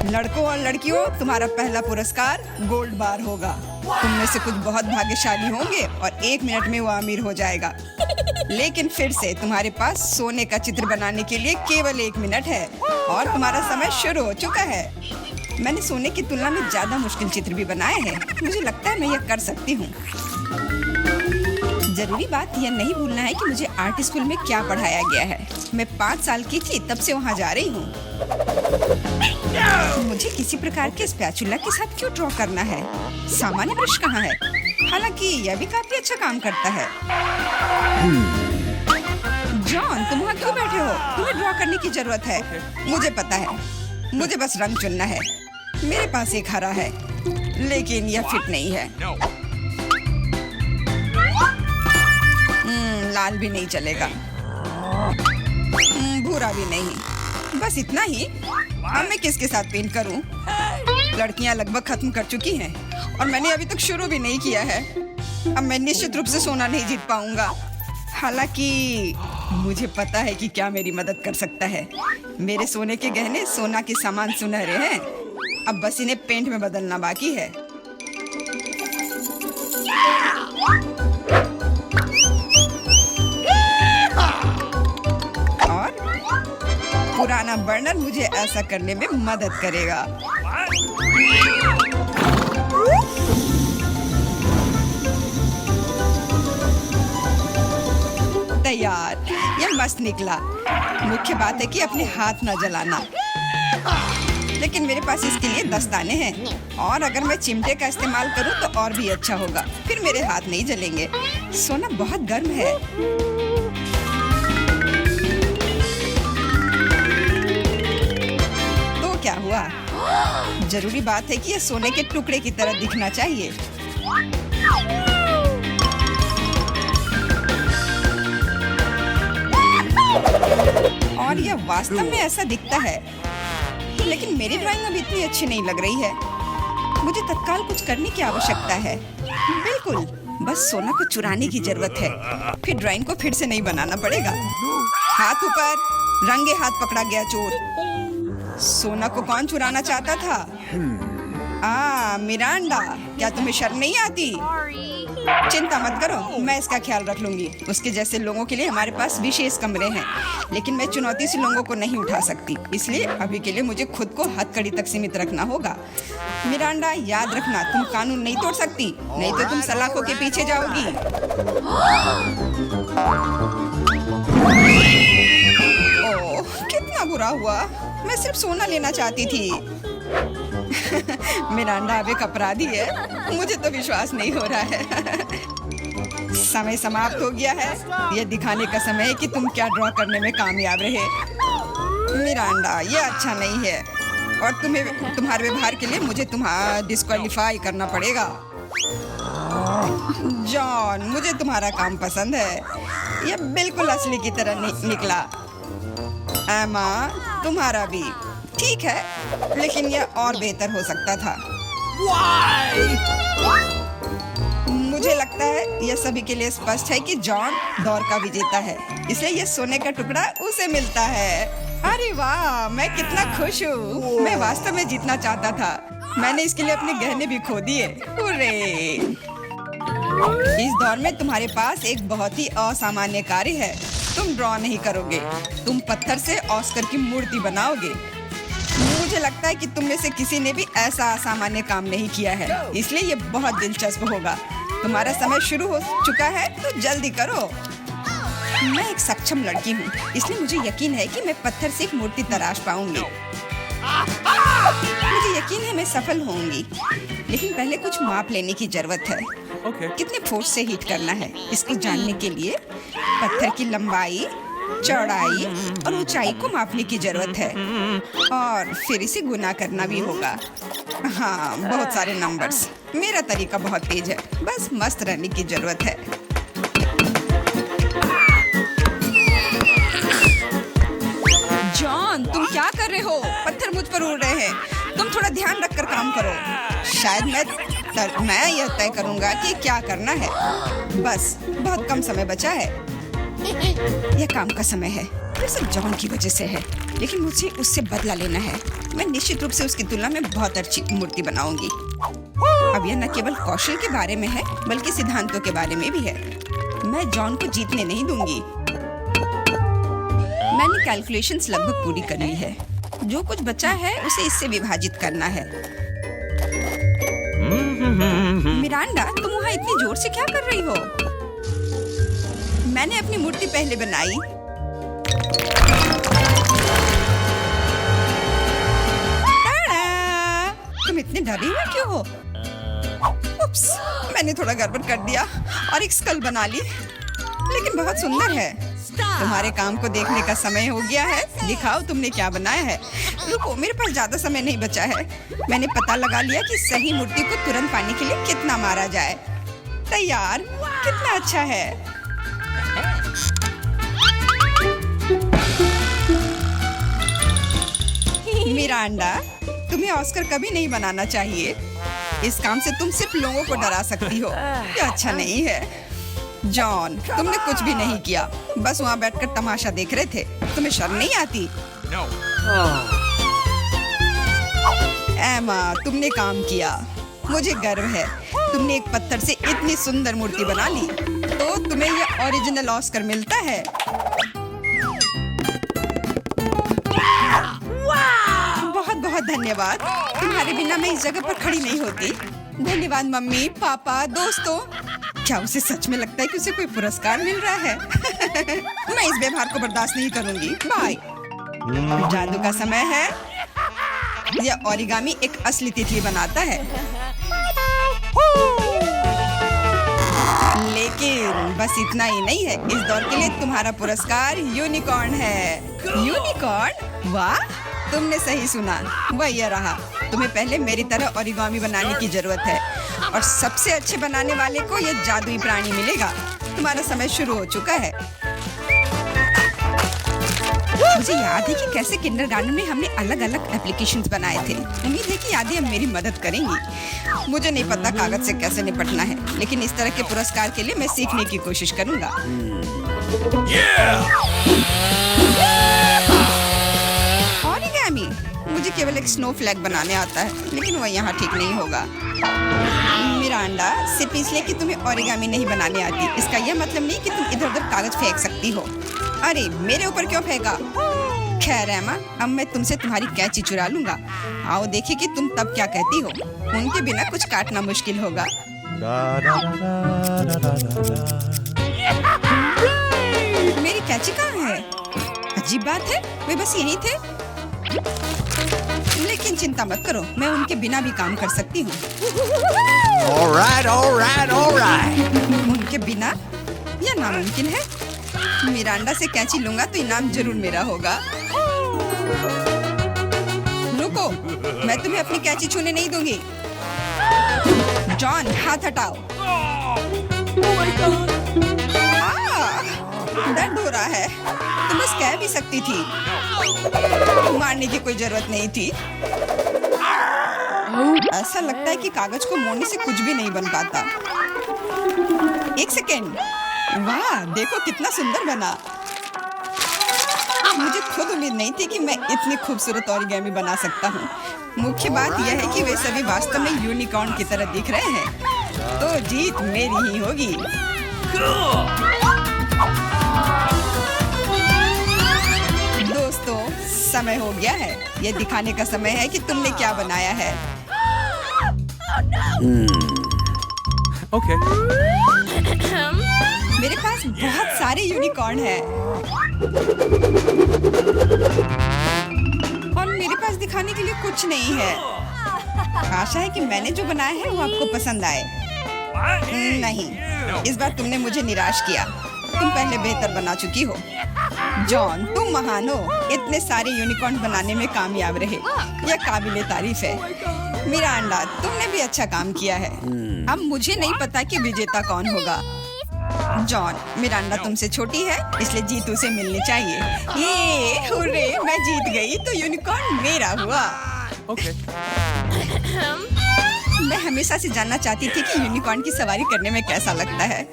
लड़कों और लड़कियों, तुम्हारा पहला पुरस्कार गोल्ड बार होगा। तुम में से कुछ बहुत भाग्यशाली होंगे और 1 मिनट में वो अमीर हो जाएगा। लेकिन फिर से तुम्हारे पास सोने का चित्र बनाने के लिए केवल 1 मिनट है और तुम्हारा समय शुरू हो चुका है। मैंने सोने की तुलना में ज्यादा मुश्किल चित्र भी बनाए हैं। मुझे लगता है मैं यह कर सकती हूँ। जरूरी बात यह नहीं भूलना है कि मुझे आर्ट स्कूल में क्या पढ़ाया गया है। मैं 5 साल की थी तब से वहाँ जा रही हूँ। मुझे किसी प्रकार के स्पैचुला के साथ क्यों ड्रॉ करना है? सामान्य ब्रश कहाँ है? हालांकि यह भी काफी अच्छा काम करता है। जॉन, तुम वहाँ क्यों बैठे हो? तुम्हें ड्रॉ करने की जरूरत है। मुझे पता है, मुझे बस रंग चुनना है। मेरे पास एक हरा है, लेकिन यह फिट नहीं है। लाल भी नहीं चलेगा, भूरा भी नहीं। बस इतना ही। अब मैं किसके साथ पेंट करूं? लड़कियां लगभग खत्म कर चुकी हैं और मैंने अभी तक शुरू भी नहीं किया है। अब मैं निश्चित रूप से सोना नहीं जीत पाऊंगा। हालांकि मुझे पता है कि क्या मेरी मदद कर सकता है। मेरे सोने के गहने सोना के समान सुनहरे हैं। अब बस इन्हें पेंट में बदलना बाकी है। और पुराना बर्नर मुझे ऐसा करने में मदद करेगा। तैयार, यह मस्त निकला। मुख्य बात है कि अपने हाथ न जलाना। लेकिन मेरे पास इसके लिए दस्ताने हैं और अगर मैं चिमटे का इस्तेमाल करूं तो और भी अच्छा होगा। फिर मेरे हाथ नहीं जलेंगे। सोना बहुत गर्म है। तो क्या हुआ? जरूरी बात है कि यह सोने के टुकड़े की तरह दिखना चाहिए। और यह वास्तव में ऐसा दिखता है। लेकिन मेरी ड्राइंग अब इतनी अच्छी नहीं लग रही है। मुझे तत्काल कुछ करने की आवश्यकता है। बिल्कुल, बस सोना को चुराने की जरूरत है। फिर ड्राइंग को फिर से नहीं बनाना पड़ेगा। हाथ ऊपर, रंगे हाथ पकड़ा गया चोर। सोना को कौन चुराना चाहता था? मिरांडा, क्या तुम्हें शर्म नहीं आती? चिंता मत करो, मैं इसका ख्याल रख लूंगी। उसके जैसे लोगों के लिए हमारे पास विशेष कमरे हैं, लेकिन मैं चुनौती से लोगों को नहीं उठा सकती। इसलिए अभी के लिए मुझे खुद को हथकड़ी तक सीमित रखना होगा। मिरांडा, याद रखना, तुम कानून नहीं तोड़ सकती, नहीं तो तुम सलाखों के पीछे जाओगी। ओह, कितना बुरा हुआ। मैं सिर्फ सोना लेना चाहती थी। मिरांडा अब एक अपराधी है। मुझे तो विश्वास नहीं हो रहा है। समय समाप्त हो गया है। यह दिखाने का समय है कि तुम क्या ड्रॉ करने में कामयाब रहे। मिरांडा, यह अच्छा नहीं है और तुम्हारे व्यवहार के लिए मुझे तुम्हारा डिस्क्वालीफाई करना पड़ेगा। जॉन, मुझे तुम्हारा काम पसंद है। यह बिल्कुल असली की तरह निकला। एमा, तुम्हारा भी ठीक है, लेकिन यह और बेहतर हो सकता था। मुझे लगता है यह सभी के लिए स्पष्ट है कि जॉन दौर का विजेता है, इसलिए यह सोने का टुकड़ा उसे मिलता है। अरे वाह, मैं कितना खुश हूँ। मैं वास्तव में जीतना चाहता था। मैंने इसके लिए अपने गहने भी खो दिए। हुर्रे! इस दौर में तुम्हारे पास एक बहुत ही असामान्य कार्य है। तुम ड्रॉ नहीं करोगे, तुम पत्थर से ऑस्कर की मूर्ति बनाओगे। मुझे लगता है कि तुम में से किसी ने भी ऐसा असामान्य काम नहीं किया है, इसलिए ये बहुत दिलचस्प होगा। तुम्हारा समय शुरू हो चुका है, तो जल्दी करो। मैं एक सक्षम लड़की हूँ, इसलिए मुझे यकीन है कि मैं पत्थर से एक मूर्ति तराश पाऊंगी। मुझे यकीन है मैं सफल होंगी, लेकिन पहले कुछ माप लेने की जरूरत है। कितने फोर्स से हीट करना है, इसको जानने के लिए पत्थर की लंबाई, चौड़ाई और ऊंचाई को मापने की जरूरत है और फिर इसे गुना करना भी होगा। हाँ, बहुत सारे नंबर्स। मेरा तरीका बहुत तेज है, बस मस्त रहने की जरूरत है। जॉन, तुम क्या कर रहे हो? पत्थर मुझ पर उड़ रहे हैं। तुम थोड़ा ध्यान रखकर काम करो। शायद मैं यह तय करूंगा कि क्या करना है। बस बहुत कम समय बचा है। यह काम का समय है। फिर सब जॉन की वजह से है। लेकिन मुझे उससे बदला लेना है। मैं निश्चित रूप से उसकी तुलना में बहुत अच्छी मूर्ति बनाऊंगी। अब यह न केवल कौशल के बारे में है बल्कि सिद्धांतों के बारे में भी है। मैं जॉन को जीतने नहीं दूंगी। मैंने कैलकुलेशंस लगभग पूरी कर ली है। जो कुछ बचा है उसे इससे विभाजित करना है। मिरांडा, तुम वहाँ इतनी जोर से क्या कर रही हो? मैंने अपनी मूर्ति पहले बनाई। तुम इतने डरे हुए क्यों हो? उप्स, मैंने थोड़ा गड़बड़ कर दिया और एक स्कल बना ली, लेकिन बहुत सुंदर है। तुम्हारे काम को देखने का समय हो गया है। दिखाओ तुमने क्या बनाया है। रुको, मेरे पास ज्यादा समय नहीं बचा है। मैंने पता लगा लिया कि सही मूर्ति को तुरंत पाने के लिए कितना मारा जाए। तैयार? कितना अच्छा है। मिरांडा, तुम्हें ऑस्कर कभी नहीं बनाना चाहिए। इस काम से तुम सिर्फ लोगों को डरा सकती हो। ये अच्छा नहीं है। जॉन, तुमने कुछ भी नहीं किया, बस वहाँ बैठकर तमाशा देख रहे थे। तुम्हें शर्म नहीं आती? No. एमा, तुमने काम किया। मुझे गर्व है। तुमने एक पत्थर से इतनी सुंदर मूर्ति बना ली, तो तुम्हें ये ओरिजिनल ऑस्कर मिलता है। बहुत बहुत धन्यवाद। तुम्हारे बिना मैं इस जगह पर खड़ी नहीं होती। धन्यवाद मम्मी, पापा, दोस्तों। क्या उसे सच में लगता है कि उसे कोई पुरस्कार मिल रहा है? मैं इस व्यवहार को बर्दाश्त नहीं करूंगी। बाय। जादू का समय है। यह ओरिगामी एक असली तितली बनाता है, लेकिन बस इतना ही नहीं है। इस दौर के लिए तुम्हारा पुरस्कार यूनिकॉर्न है। यूनिकॉर्न? वाह, तुमने सही सुना। वह यह रहा। तुम्हें पहले मेरी तरह ओरिगामी बनाने की जरूरत है, और सबसे अच्छे बनाने वाले को यह जादुई प्राणी मिलेगा। तुम्हारा समय शुरू हो चुका है। मुझे याद है कि कैसे किंडरगार्टन में हमने अलग अलग एप्लीकेशंस बनाए थे। उम्मीद है कि यादें अब मेरी मदद करेंगी। मुझे नहीं पता कागज से कैसे निपटना है, लेकिन इस तरह के पुरस्कार के लिए मैं सीखने की कोशिश करूंगा। ओरिगामी, मुझे केवल एक स्नोफ्लैक बनाने आता है, लेकिन वह यहाँ ठीक नहीं होगा। मिरांडा, सिर्फ इसलिए कि तुम्हें ओरिगामी नहीं बनाने आती, इसका यह मतलब नहीं कि तुम इधर उधर कागज फेंक सकती हो। अरे, मेरे ऊपर क्यों फेंका? खैर एमा, अब मैं तुमसे तुम्हारी कैंची चुरा लूंगा। आओ देखें कि तुम तब क्या कहती हो। उनके बिना कुछ काटना मुश्किल होगा। मेरी कैंची कहाँ है? अजीब बात है, वे बस यहीं थे। लेकिन चिंता मत करो, मैं उनके बिना भी काम कर सकती हूँ। All right. उनके बिना यह नामुमकिन है। मिरांडा से कैंची लूंगा तो इनाम जरूर मेरा होगा। रुको, मैं तुम्हें अपनी कैंची छूने नहीं दूंगी। जॉन, हाथ हटाओ। दर्द हो रहा है। तुम बस कह भी सकती थी। मारने की कोई जरूरत नहीं थी। ऐसा लगता है कि कागज को मोड़ने से कुछ भी नहीं बन पाता। एक सेकेंड। वाह, देखो कितना सुंदर बना। मुझे खुद उम्मीद नहीं थी कि मैं इतनी खूबसूरत ओरिगामी बना सकता हूँ। मुख्य बात यह है कि वे सभी वास्तव में यूनिकॉर्न की तरह दिख रहे हैं। तो जीत मेरी ही होगी। दोस्तों, समय हो गया है। यह दिखाने का समय है कि तुमने क्या बनाया है। Okay. मेरे पास बहुत सारे यूनिकॉर्न हैं और मेरे पास दिखाने के लिए कुछ नहीं है। आशा है कि मैंने जो बनाया है वो आपको पसंद आए। नहीं, इस बार तुमने मुझे निराश किया। तुम पहले बेहतर बना चुकी हो। जॉन, तुम महान हो। इतने सारे यूनिकॉर्न बनाने में कामयाब रहे, यह काबिले तारीफ है। मिरांडा, तुमने भी अच्छा काम किया है। अब मुझे नहीं पता कि विजेता कौन होगा। जॉन, मिरांडा तुमसे छोटी है, इसलिए जीत उसे मिलनी चाहिए। ये हुर्रे, मैं जीत गई तो यूनिकॉर्न मेरा हुआ। Okay. मैं हमेशा से जानना चाहती थी कि यूनिकॉर्न की सवारी करने में कैसा लगता है।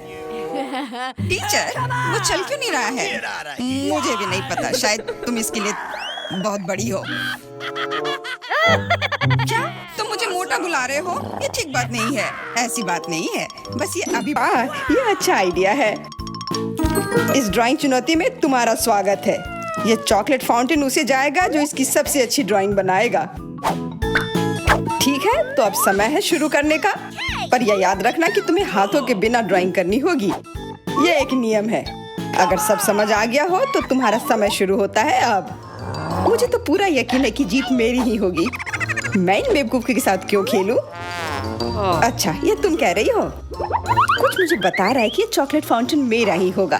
टीचर, वो चल क्यों नहीं रहा है? मुझे भी नहीं पता, शायद तुम इसके लिए बहुत बड़ी हो। क्या तुम मुझे मोटा बुला रहे हो? ये ठीक बात नहीं है। ऐसी बात नहीं है, बस ये अभी ये अच्छा आइडिया है। इस ड्राइंग चुनौती में तुम्हारा स्वागत है। ये चॉकलेट फाउंटेन उसे जाएगा जो इसकी सबसे अच्छी ड्राइंग बनाएगा। ठीक है, तो अब समय है शुरू करने का। पर यह याद रखना कि तुम्हें हाथों के बिना ड्राइंग करनी होगी। ये एक नियम है। अगर सब समझ आ गया हो तो तुम्हारा समय शुरू होता है अब। मुझे तो पूरा यकीन है कि जीत मेरी ही होगी। मैं इन बेवकूफ के साथ क्यों खेलूं? अच्छा, ये तुम कह रही हो? कुछ मुझे बता रहा है कि ये चॉकलेट फाउंटेन मेरा ही होगा,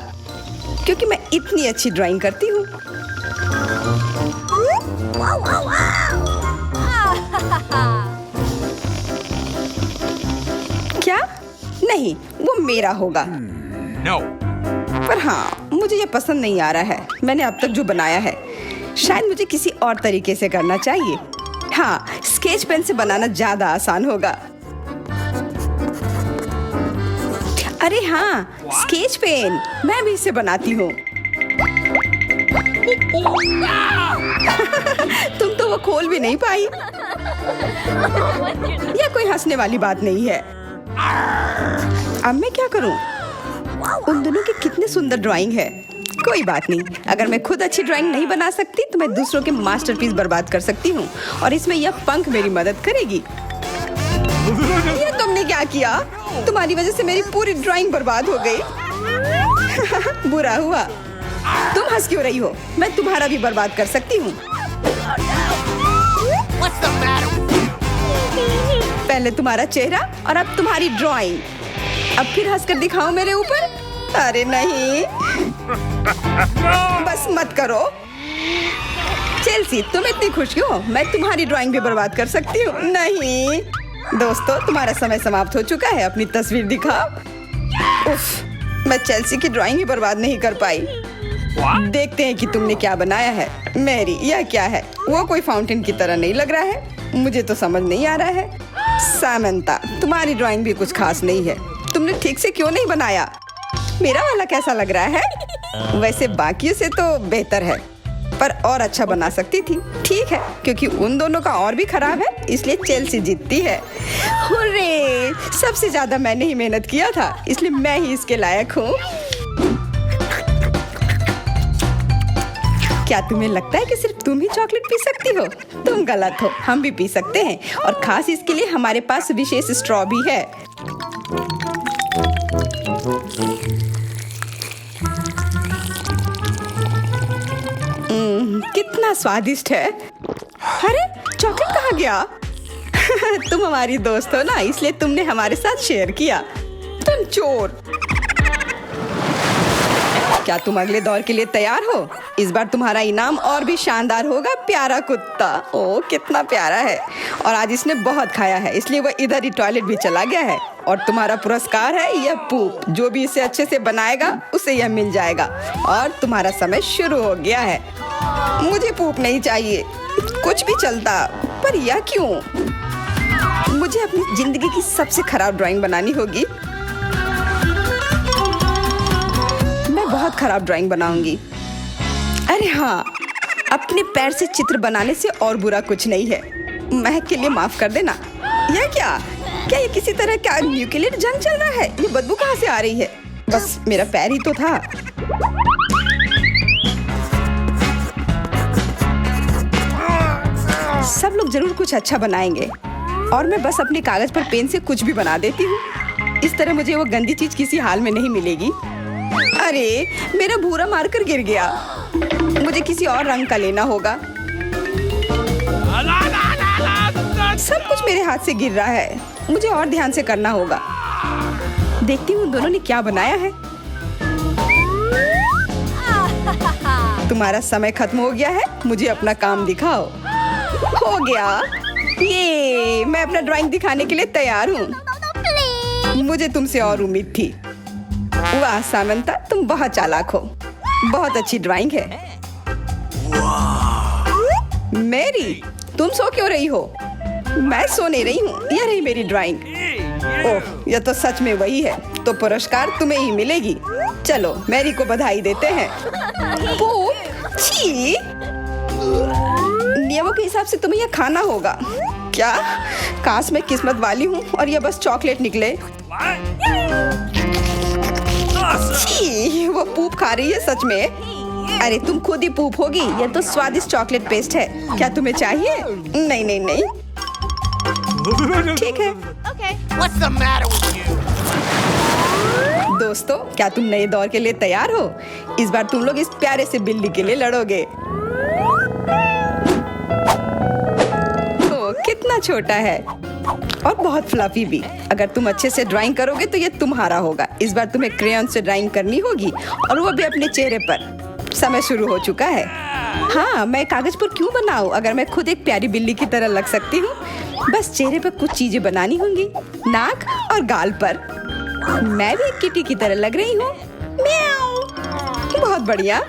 क्योंकि मैं इतनी अच्छी ड्राइंग करती हूँ। क्या? नहीं, वो मेरा होगा। No. पर हाँ, मुझे ये पसंद नहीं आ रहा है। मैंने अब तक जो बनाया है, शायद मुझे किसी और तरीके से करना चाहिए। हाँ, स्केच पेन से बनाना ज्यादा आसान होगा। अरे हाँ, स्केच पेन, मैं भी इसे बनाती हूँ। तुम तो वो खोल भी नहीं पाई। यह कोई हंसने वाली बात नहीं है। अब मैं क्या करूं? उन दोनों की कितनी सुंदर ड्राइंग है। कोई बात नहीं, अगर मैं खुद अच्छी ड्राइंग नहीं बना सकती तो मैं दूसरों के मास्टरपीस बर्बाद कर सकती हूँ, और इसमें यह पंख मेरी मदद करेगी। ये तुमने क्या किया? तुम्हारी वजह से मेरी पूरी ड्राइंग बर्बाद हो गई। बुरा हुआ। तुम हंस क्यों रही हो? मैं तुम्हारा भी बर्बाद कर सकती हूँ। पहले तुम्हारा चेहरा और अब तुम्हारी ड्राइंग। अब फिर हंसकर दिखाओ मेरे ऊपर। अरे नहीं, बस मत करो। चेल्सी, तुम इतनी खुश क्यों? मैं तुम्हारी ड्राइंग भी बर्बाद कर सकती हूँ। नहीं दोस्तों, तुम्हारा समय समाप्त हो चुका है। अपनी तस्वीर दिखाओ। उफ, मैं चेल्सी की ड्राइंग ही बर्बाद नहीं कर पाई। देखते हैं कि तुमने क्या बनाया है। मैरी, यह क्या है? वो कोई फाउंटेन की तरह नहीं लग रहा है। मुझे तो समझ नहीं आ रहा है। सामंता, तुम्हारी ड्राइंग भी कुछ खास नहीं है। तुमने ठीक से क्यों नहीं बनाया? मेरा वाला कैसा लग रहा है? वैसे बाकियों से तो बेहतर है, पर और अच्छा बना सकती थी। ठीक है, क्योंकि उन दोनों का और भी खराब है, इसलिए चेल्सी जीतती है। हुर्रे! सबसे ज्यादा मैंने ही मेहनत किया था, इसलिए मैं ही इसके लायक हूँ। क्या तुम्हें लगता है कि सिर्फ तुम ही चॉकलेट पी सकती हो? तुम गलत हो, हम भी पी सकते हैं, और खास इसके लिए हमारे पास विशेष स्ट्रॉ भी है। कितना स्वादिष्ट है। अरे, चॉकलेट कहाँ गया? तुम हमारी दोस्त हो ना, इसलिए तुमने हमारे साथ शेयर किया। तुम चोर। क्या तुम अगले दौर के लिए तैयार हो? इस बार तुम्हारा इनाम और भी शानदार होगा, प्यारा कुत्ता। ओह, कितना प्यारा है। और आज इसने बहुत खाया है, इसलिए वो इधर ही टॉयलेट भी चला गया है। और तुम्हारा पुरस्कार है यह पूप। जो भी इसे अच्छे से बनाएगा उसे यह मिल जाएगा। और तुम्हारा समय शुरू हो गया है। मुझे पूप नहीं चाहिए, कुछ भी चलता, पर यह क्यों? मुझे अपनी जिंदगी की सबसे खराब ड्राइंग बनानी होगी। मैं बहुत खराब ड्राइंग बनाऊंगी। अरे हाँ, अपने पैर से चित्र बनाने से और बुरा कुछ नहीं है। महक के लिए माफ कर देना। यह क्या ये किसी तरह का न्यूक्लियर जंग चल रहा है? ये बदबू कहाँ से आ रही है? बस मेरा पैर ही तो था। सब लोग जरूर कुछ अच्छा बनाएंगे, और मैं बस अपने कागज पर पेन से कुछ भी बना देती हूँ। इस तरह मुझे वो गंदी चीज किसी हाल में नहीं मिलेगी। अरे, मेरा भूरा मार्कर गिर गया। मुझे किसी और रंग का लेना होगा। सब कुछ मेरे हाथ से गिर रहा है। मुझे और ध्यान से करना होगा। देखती हूँ दोनों ने क्या बनाया है। तुम्हारा समय खत्म हो गया है, मुझे अपना काम दिखाओ। हो गया। ये मैं अपना ड्राइंग दिखाने के लिए तैयार हूँ। मुझे तुमसे और उम्मीद थी। वाह सामंता, तुम बहुत चालाक हो। बहुत अच्छी ड्राइंग है। मैरी, तुम सो क्यों रही हो? मैं सो नहीं रही हूँ, यह रही मेरी ड्राइंग। ओह, यह तो सच में वही है। तो पुरस्कार तुम्हें ही मिलेगी। चलो, मैरी को बधाई देते हैं। छी! नियमों के हिसाब से तुम्हें यह खाना होगा। क्या? काश मैं किस्मत वाली हूँ और यह बस चॉकलेट निकले। छी, वो पूप खा रही है सच में। अरे तुम खुद ही पूप होगी। यह तो स्वादिष्ट चॉकलेट पेस्ट है। क्या तुम्हें चाहिए? नहीं नहीं नहीं। ठीक है। What's the matter with you? दोस्तों, क्या तुम नए दौर के लिए तैयार हो? इस बार तुम लोग इस प्यारे से बिल्ली के लिए लड़ोगे। ओ, कितना छोटा है और बहुत फ्लफी भी। अगर तुम अच्छे से ड्राइंग करोगे तो ये तुम्हारा होगा। इस बार तुम्हें क्रेयॉन से ड्राइंग करनी होगी और वो भी अपने चेहरे पर। समय शुरू हो चुका है। हाँ, मैं कागज पर क्यों बनाऊं अगर मैं खुद एक प्यारी बिल्ली की तरह लग सकती हूँ। बस चेहरे पर कुछ चीजें बनानी होंगी, नाक और गाल पर। मैं भी एक किटी की तरह लग रही हूँ। म्याऊ। बहुत बढ़िया।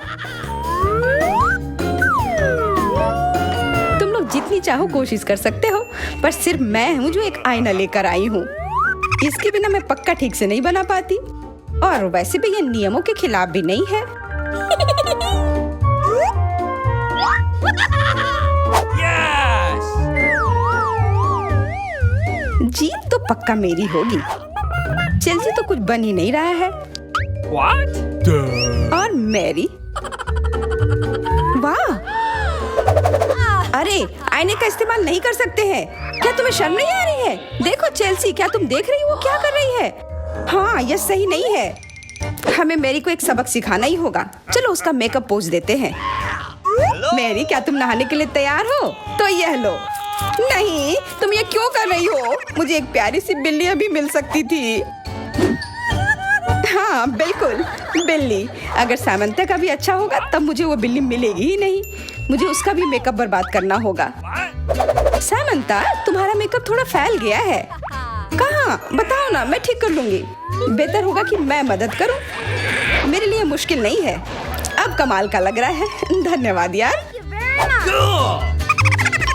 तुम लोग जितनी चाहो कोशिश कर सकते हो, पर सिर्फ मैं हूँ जो एक आईना लेकर आई हूँ। इसके बिना मैं पक्का ठीक से नहीं बना पाती। और वैसे भी ये नियमों के खिलाफ भी नहीं है। Yes! जीत तो पक्का मेरी होगी। चेल्सी तो कुछ बन ही नहीं रहा है। What? Duh. और मैरी। वाह! अरे, आईने का इस्तेमाल नहीं कर सकते हैं। क्या तुम्हें शर्म नहीं आ रही है? देखो चेल्सी, क्या तुम देख रही हो वो क्या कर रही है? हाँ, यह सही नहीं है। हमें मैरी को एक सबक सिखाना ही होगा। चलो उसका मेकअप पोज देते हैं। मैरी, क्या तुम नहाने के लिए तैयार हो? तो यह लो। नहीं, तुम ये क्यों कर रही हो? मुझे एक प्यारी सी बिल्ली अभी मिल सकती थी। हाँ बिल्कुल, बिल्ली। अगर सामंता का भी अच्छा होगा तब मुझे वो बिल्ली मिलेगी ही नहीं। मुझे उसका भी मेकअप बर्बाद करना होगा। सामंता, तुम्हारा मेकअप थोड़ा फैल गया है। कहाँ? बताओ ना, मैं ठीक कर लूंगी। बेहतर होगा कि मैं मदद करूं। मेरे लिए मुश्किल नहीं है। अब कमाल का लग रहा है। धन्यवाद यार।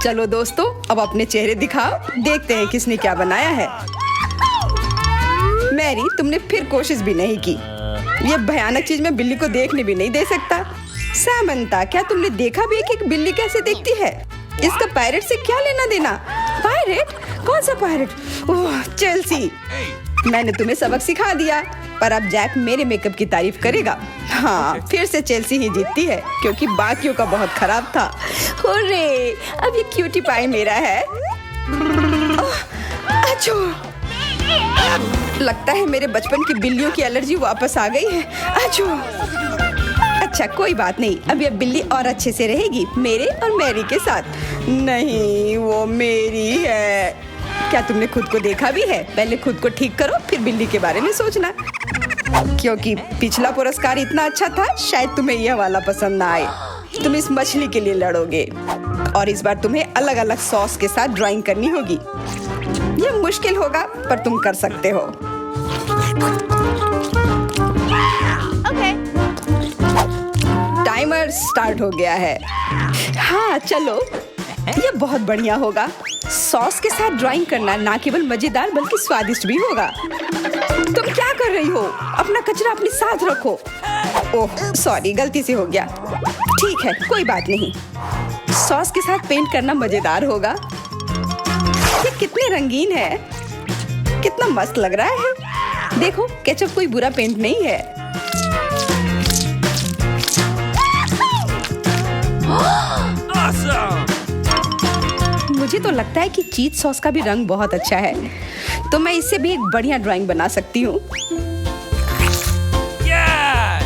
चलो दोस्तों, अब अपने चेहरे दिखाओ। देखते हैं किसने क्या बनाया है। मैरी, तुमने फिर कोशिश भी नहीं की। ये भयानक चीज मैं बिल्ली को देखने भी नहीं दे सकता। सामंता, क्या तुमने देखा भी है कि एक बिल्ली कैसे दिखती है? इसका पायरेट से क्या लेना देना? पायरेट? कौन सा पायरेट? ओह, चेल्सी, मैंने तुम्हें सबक सिखा दिया, पर अब जैक मेरे मेकअप की तारीफ करेगा। हाँ, फिर से चेल्सी ही जीतती है क्योंकि बाकियों का बहुत खराब था। हुर्रे, अब ये क्यूटी पाई मेरा है। अच्छो, लगता है मेरे बचपन की बिल्लियों की एलर्जी वापस आ गई है। अच्छो। अच्छा, कोई बात नहीं। अब ये बिल्ली और अच्छे से रहेगी मेरे और मैरी के साथ। नहीं, वो मेरी है। क्या तुमने खुद को देखा भी है? पहले खुद को ठीक करो, फिर बिल्ली के बारे में सोचना। क्योंकि पिछला पुरस्कार इतना अच्छा था, शायद तुम्हें यह वाला पसंद ना आए। तुम इस मछली के लिए लड़ोगे और इस बार तुम्हें अलग अलग सॉस के साथ ड्राइंग करनी होगी। यह मुश्किल होगा, पर तुम कर सकते हो। टाइमर स्टार्ट हो गया है। हाँ चलो, यह बहुत बढ़िया होगा। सॉस के साथ ड्राइंग करना ना केवल मजेदार बल्कि स्वादिष्ट भी होगा। तुम क्या कर रही हो? अपना कचरा अपने साथ रखो। ओह सॉरी, गलती से हो गया। ठीक है, कोई बात नहीं। सॉस के साथ पेंट करना मजेदार होगा। ये कितने रंगीन है, कितना मस्त लग रहा है। देखो, केचप कोई बुरा पेंट नहीं है। Awesome! मुझे तो लगता है कि चीज सॉस का भी रंग बहुत अच्छा है, तो मैं इससे भी एक बढ़िया ड्राइंग बना सकती हूँ। Yes!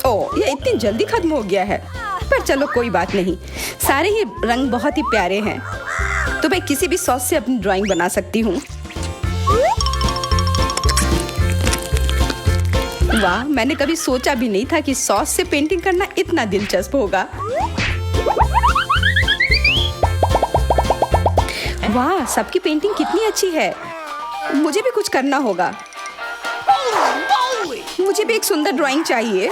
ओह, ये इतनी जल्दी खत्म हो गया है। पर चलो कोई बात नहीं, सारे ही रंग बहुत ही प्यारे हैं, तो मैं किसी भी सॉस से अपनी ड्राइंग बना सकती हूँ। वाह, मैंने कभी सोचा भी नहीं था कि सॉस से पेंटिंग करना इतना दिलचस्प होगा। वाह, सबकी पेंटिंग कितनी अच्छी है। मुझे भी कुछ करना होगा। मुझे भी एक सुंदर ड्राइंग चाहिए।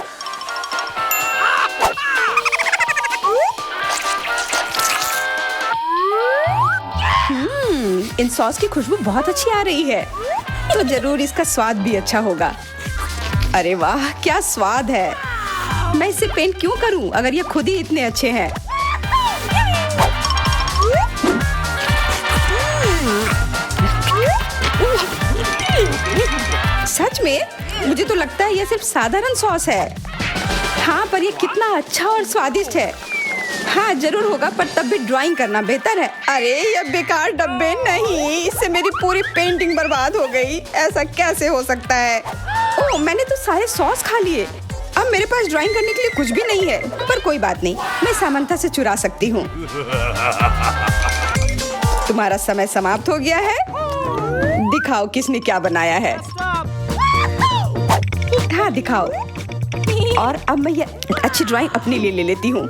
इन सॉस की खुशबू बहुत अच्छी आ रही है, तो जरूर इसका स्वाद भी अच्छा होगा। अरे वाह, क्या स्वाद है। मैं इसे पेंट क्यों करूं अगर ये खुद ही इतने अच्छे हैं। सच में मुझे तो लगता है ये सिर्फ साधारण सॉस है। हाँ, पर ये कितना अच्छा और स्वादिष्ट है। हाँ जरूर होगा, पर तब भी ड्राइंग करना बेहतर है। अरे ये बेकार डब्बे नहीं, इससे मेरी पूरी पेंटिंग बर्बाद हो गई। ऐसा कैसे हो सकता है? ओह, मैंने तो सारे सॉस खा लिए। अब मेरे पास ड्राइंग करने के लिए कुछ भी नहीं है। पर कोई बात नहीं, मैं सामंथा से चुरा सकती हूँ। तुम्हारा समय समाप्त हो गया है। दिखाओ किसने क्या बनाया है। हाँ दिखाओ। और अब मैं ये अच्छी ड्राइंग अपने लिए ले लेती हूँ।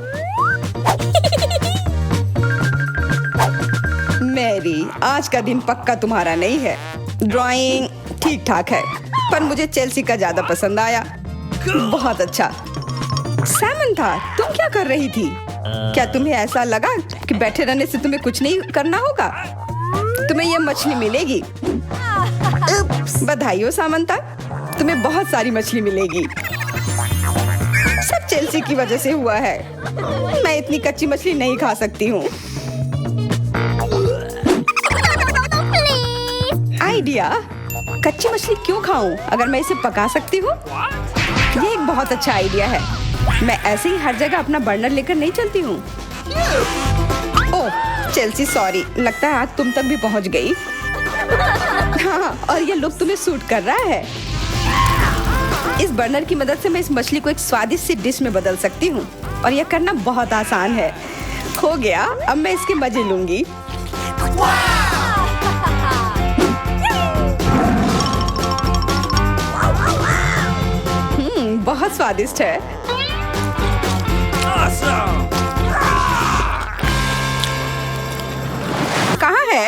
मैरी, आज का दिन पक्का तुम्हारा नहीं है। ड्राइंग ठीक ठाक है, पर मुझे चेल्सी का ज्यादा पसंद आया। बहुत अच्छा। सैमंथा, तुम क्या कर रही थी? क्या तुम्हें ऐसा लगा कि बैठे रहने से तुम्हें कुछ नहीं करना होगा? तुम्हें यह मछली मिलेगी। बधाई हो सामंथा, तुम्हें बहुत सारी मछली मिलेगी। सब चेल्सी की वजह से हुआ है। मैं इतनी कच्ची मछली नहीं खा सकती हूँ। आइडिया, कच्ची मछली क्यों खाऊं अगर मैं इसे पका सकती हूँ? ये एक बहुत अच्छा आइडिया है। मैं ऐसे ही हर जगह अपना बर्नर लेकर नहीं चलती हूँ। ओह चेल्सी, सॉरी, लगता है आग तुम तक भी पहुँच गई। हाँ, और ये लुक तुम्हें सूट कर रहा है। इस बर्नर की मदद से मैं इस मछली को एक स्वादिष्ट सी डिश में बदल सकती हूँ, और यह करना बहुत आसान है। हो गया, अब मैं इसके मजे लूंगी। बहुत स्वादिष्ट है। Awesome! कहाँ है?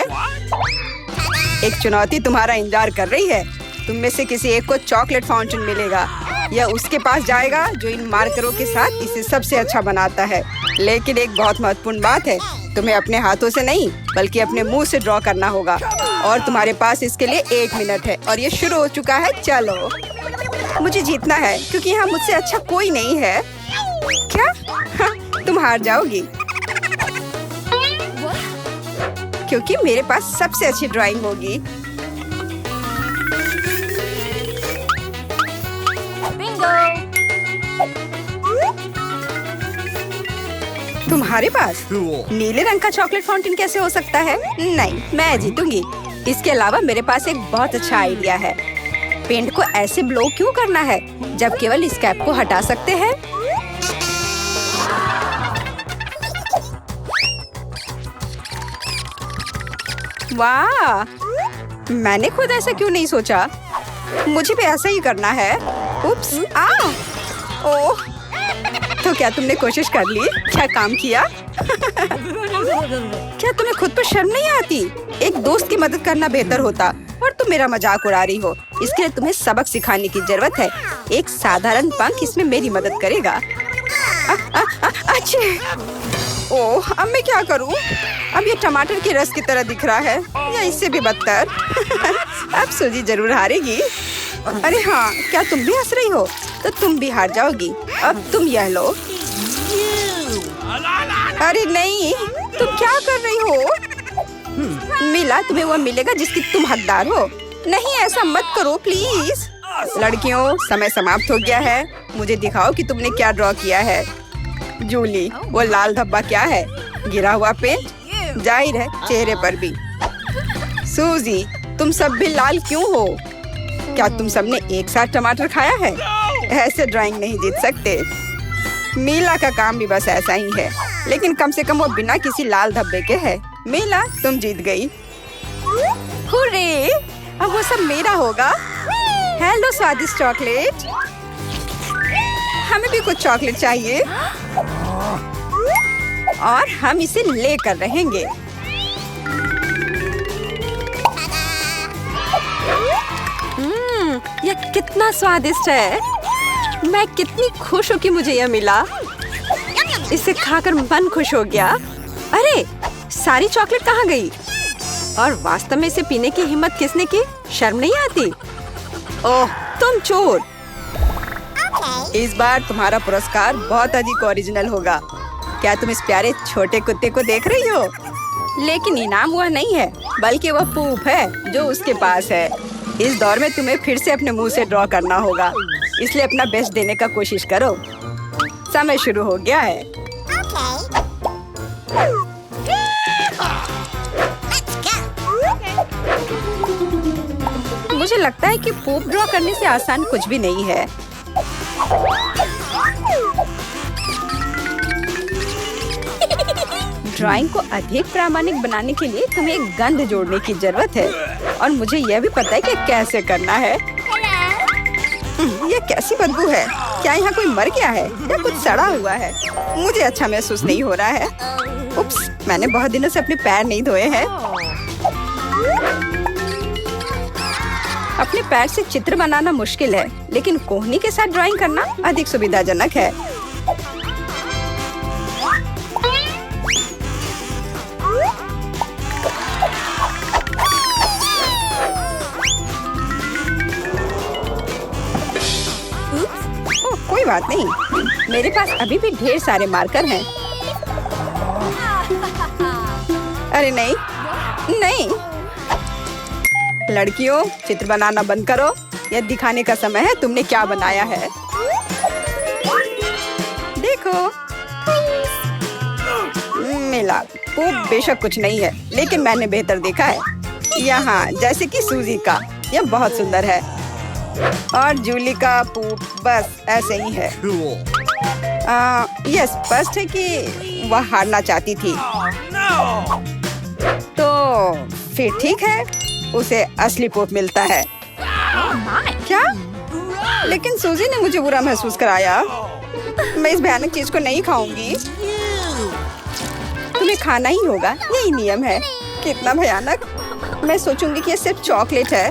एक चुनौती तुम्हारा इंतजार कर रही है। तुम में से किसी एक को चॉकलेट फाउंटेन मिलेगा। यह उसके पास जाएगा जो इन मार्करों के साथ इसे सबसे अच्छा बनाता है। लेकिन एक बहुत महत्वपूर्ण बात है, तुम्हें अपने हाथों से नहीं बल्कि अपने मुंह से ड्रॉ करना होगा। और तुम्हारे पास इसके लिए 1 मिनट है, और ये शुरू हो चुका है। चलो, मुझे जीतना है क्योंकि यहाँ मुझसे अच्छा कोई नहीं है। क्या? हाँ, तुम हार जाओगी क्योंकि मेरे पास सबसे अच्छी ड्राइंग होगी। तुम्हारे पास नीले रंग का चॉकलेट फाउंटेन कैसे हो सकता है? नहीं, मैं जीतूंगी। इसके अलावा मेरे पास एक बहुत अच्छा आइडिया है। पेंट को ऐसे ब्लो क्यों करना है जब केवल इस कैप को हटा सकते हैं? वाह, मैंने खुद ऐसा क्यों नहीं सोचा? मुझे भी ऐसा ही करना है। उप्स, ओह, तो क्या तुमने कोशिश कर ली? क्या काम किया? क्या तुम्हें खुद पर शर्म नहीं आती? एक दोस्त की मदद करना बेहतर होता, और तुम मेरा मजाक उड़ा रही हो। इसके लिए तुम्हें सबक सिखाने की जरूरत है। एक साधारण पंख इसमें मेरी मदद करेगा। अच्छे। ओह, अब मैं क्या करूं? अब ये टमाटर के रस की तरह दिख रहा है, या इससे भी बदतर। अब सूजी जरूर हारेगी। अरे हाँ, क्या तुम भी हंस रही हो? तो तुम भी हार जाओगी। अब तुम यह लो। अरे नहीं, तुम क्या कर रही हो? मिला, तुम्हें वो मिलेगा जिसकी तुम हकदार हो। नहीं, ऐसा मत करो प्लीज। लड़कियों, समय समाप्त हो गया है। मुझे दिखाओ कि तुमने क्या ड्रॉ किया है। जूली, वो लाल धब्बा क्या है? गिरा हुआ पेंट? जाहिर है, चेहरे पर भी। सूजी, तुम सब भी लाल क्यों हो? क्या तुम सबने एक साथ टमाटर खाया है? ऐसे ड्राइंग नहीं जीत सकते। मीला का काम भी बस ऐसा ही है, लेकिन कम से कम वो बिना किसी लाल धब्बे के है। मीला, तुम जीत गई। हुर्रे! अब वो सब मेरा होगा। हेलो स्वादिष्ट चॉकलेट। हमें भी कुछ चॉकलेट चाहिए, और हम इसे लेकर रहेंगे। यह कितना स्वादिष्ट है। मैं कितनी खुश हूँ कि मुझे यह मिला। इसे खाकर मन खुश हो गया। अरे, सारी चॉकलेट कहाँ गई? और वास्तव में इसे पीने की हिम्मत किसने की? शर्म नहीं आती? ओह, तुम चोर। इस बार तुम्हारा पुरस्कार बहुत अधिक ओरिजिनल होगा। क्या तुम इस प्यारे छोटे कुत्ते को देख रही हो? लेकिन इनाम वह नहीं है, बल्कि वह पूप है जो उसके पास है। इस दौर में तुम्हें फिर से अपने मुंह से ड्रॉ करना होगा, इसलिए अपना बेस्ट देने का कोशिश करो। समय शुरू हो गया है। मुझे लगता है कि पूप ड्रॉ करने से आसान कुछ भी नहीं है। ड्राइंग को अधिक प्रामाणिक बनाने के लिए तुम्हें एक गंध जोड़ने की जरूरत है, और मुझे यह भी पता है कि कैसे करना है। यह कैसी बदबू है? क्या यहाँ कोई मर गया है या कुछ सड़ा हुआ है? मुझे अच्छा महसूस नहीं हो रहा है। उप्स, मैंने बहुत दिनों से अपने पैर नहीं धोए हैं। अपने पैर से चित्र बनाना मुश्किल है, लेकिन कोहनी के साथ ड्राइंग करना अधिक सुविधाजनक है। कोई बात नहीं, मेरे पास अभी भी ढेर सारे मार्कर हैं। अरे नहीं, नहीं। लड़कियों, चित्र बनाना बंद करो। यह दिखाने का समय है तुमने क्या बनाया है। देखो, मिला। वो बेशक कुछ नहीं है, लेकिन मैंने बेहतर देखा है। यहाँ जैसे कि सूजी का, यह बहुत सुंदर है। और जूली का पूप बस ऐसे ही है। यह स्पष्ट है कि वह हारना चाहती थी। तो फिर ठीक है, उसे असली पूप मिलता है। क्या? लेकिन सूजी ने मुझे बुरा महसूस कराया। मैं इस भयानक चीज को नहीं खाऊंगी। तुम्हें खाना ही होगा, यही नियम है। कितना भयानक। मैं सोचूंगी कि यह सिर्फ चॉकलेट है।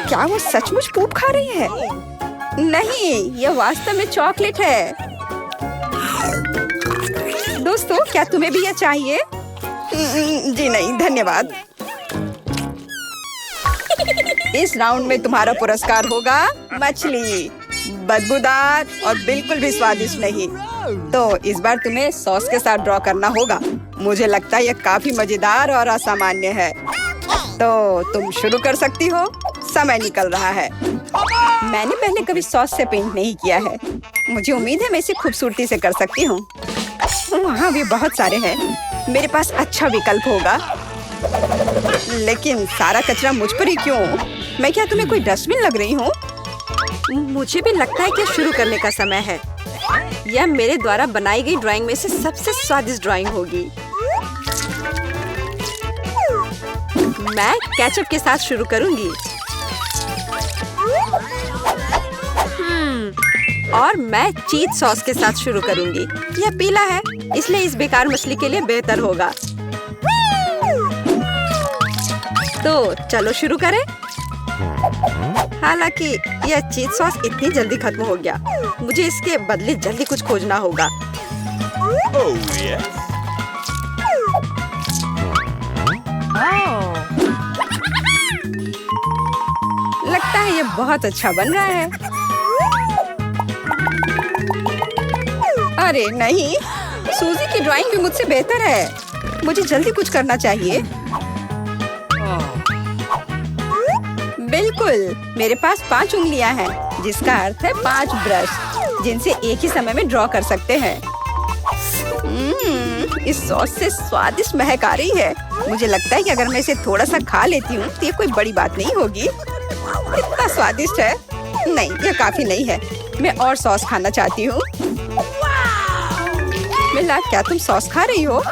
क्या वो सचमुच पूप खा रही है? नहीं, यह वास्तव में चॉकलेट है। दोस्तों, क्या तुम्हें भी यह चाहिए? जी नहीं, धन्यवाद। इस राउंड में तुम्हारा पुरस्कार होगा मछली, बदबूदार और बिल्कुल भी स्वादिष्ट नहीं। तो इस बार तुम्हें सॉस के साथ ड्रॉ करना होगा। मुझे लगता है यह काफी मजेदार और असामान्य है। तो तुम शुरू कर सकती हो। समय निकल रहा है। मैंने पहले कभी सॉस से पेंट नहीं किया है। मुझे उम्मीद है मैं इसे खूबसूरती से कर सकती हूँ। वहाँ भी बहुत सारे हैं। मेरे पास अच्छा विकल्प होगा। लेकिन सारा कचरा मुझ पर ही क्यों? मैं क्या तुम्हें कोई डस्टबिन लग रही हूँ? मुझे भी लगता है कि शुरू करने का समय है। यह मेरे द्वारा बनाई गई ड्राइंग में से सबसे स्वादिष्ट ड्राइंग होगी। मैं केचप के साथ शुरू करूंगी। और मैं चीज सॉस के साथ शुरू करूंगी। यह पीला है, इसलिए इस बेकार मछली के लिए बेहतर होगा। तो चलो शुरू करें। हालांकि यह चीज सॉस इतनी जल्दी खत्म हो गया, मुझे इसके बदले जल्दी कुछ खोजना होगा। लगता है यह बहुत अच्छा बन रहा है। अरे नहीं, सूजी की ड्राइंग भी मुझसे बेहतर है। मुझे जल्दी कुछ करना चाहिए। बिल्कुल, मेरे पास 5 उंगलियां हैं, जिसका अर्थ है 5 ब्रश, जिनसे एक ही समय में ड्रॉ कर सकते हैं। इस सॉस से स्वादिष्ट महक आ रही है। मुझे लगता है कि अगर मैं इसे थोड़ा सा खा लेती हूँ तो ये कोई बड़ी बात नहीं होगी। इतना स्वादिष्ट है। नहीं, यह काफी नहीं है। मैं और सॉस खाना चाहती हूँ। मिला, क्या तुम सॉस खा रही हो?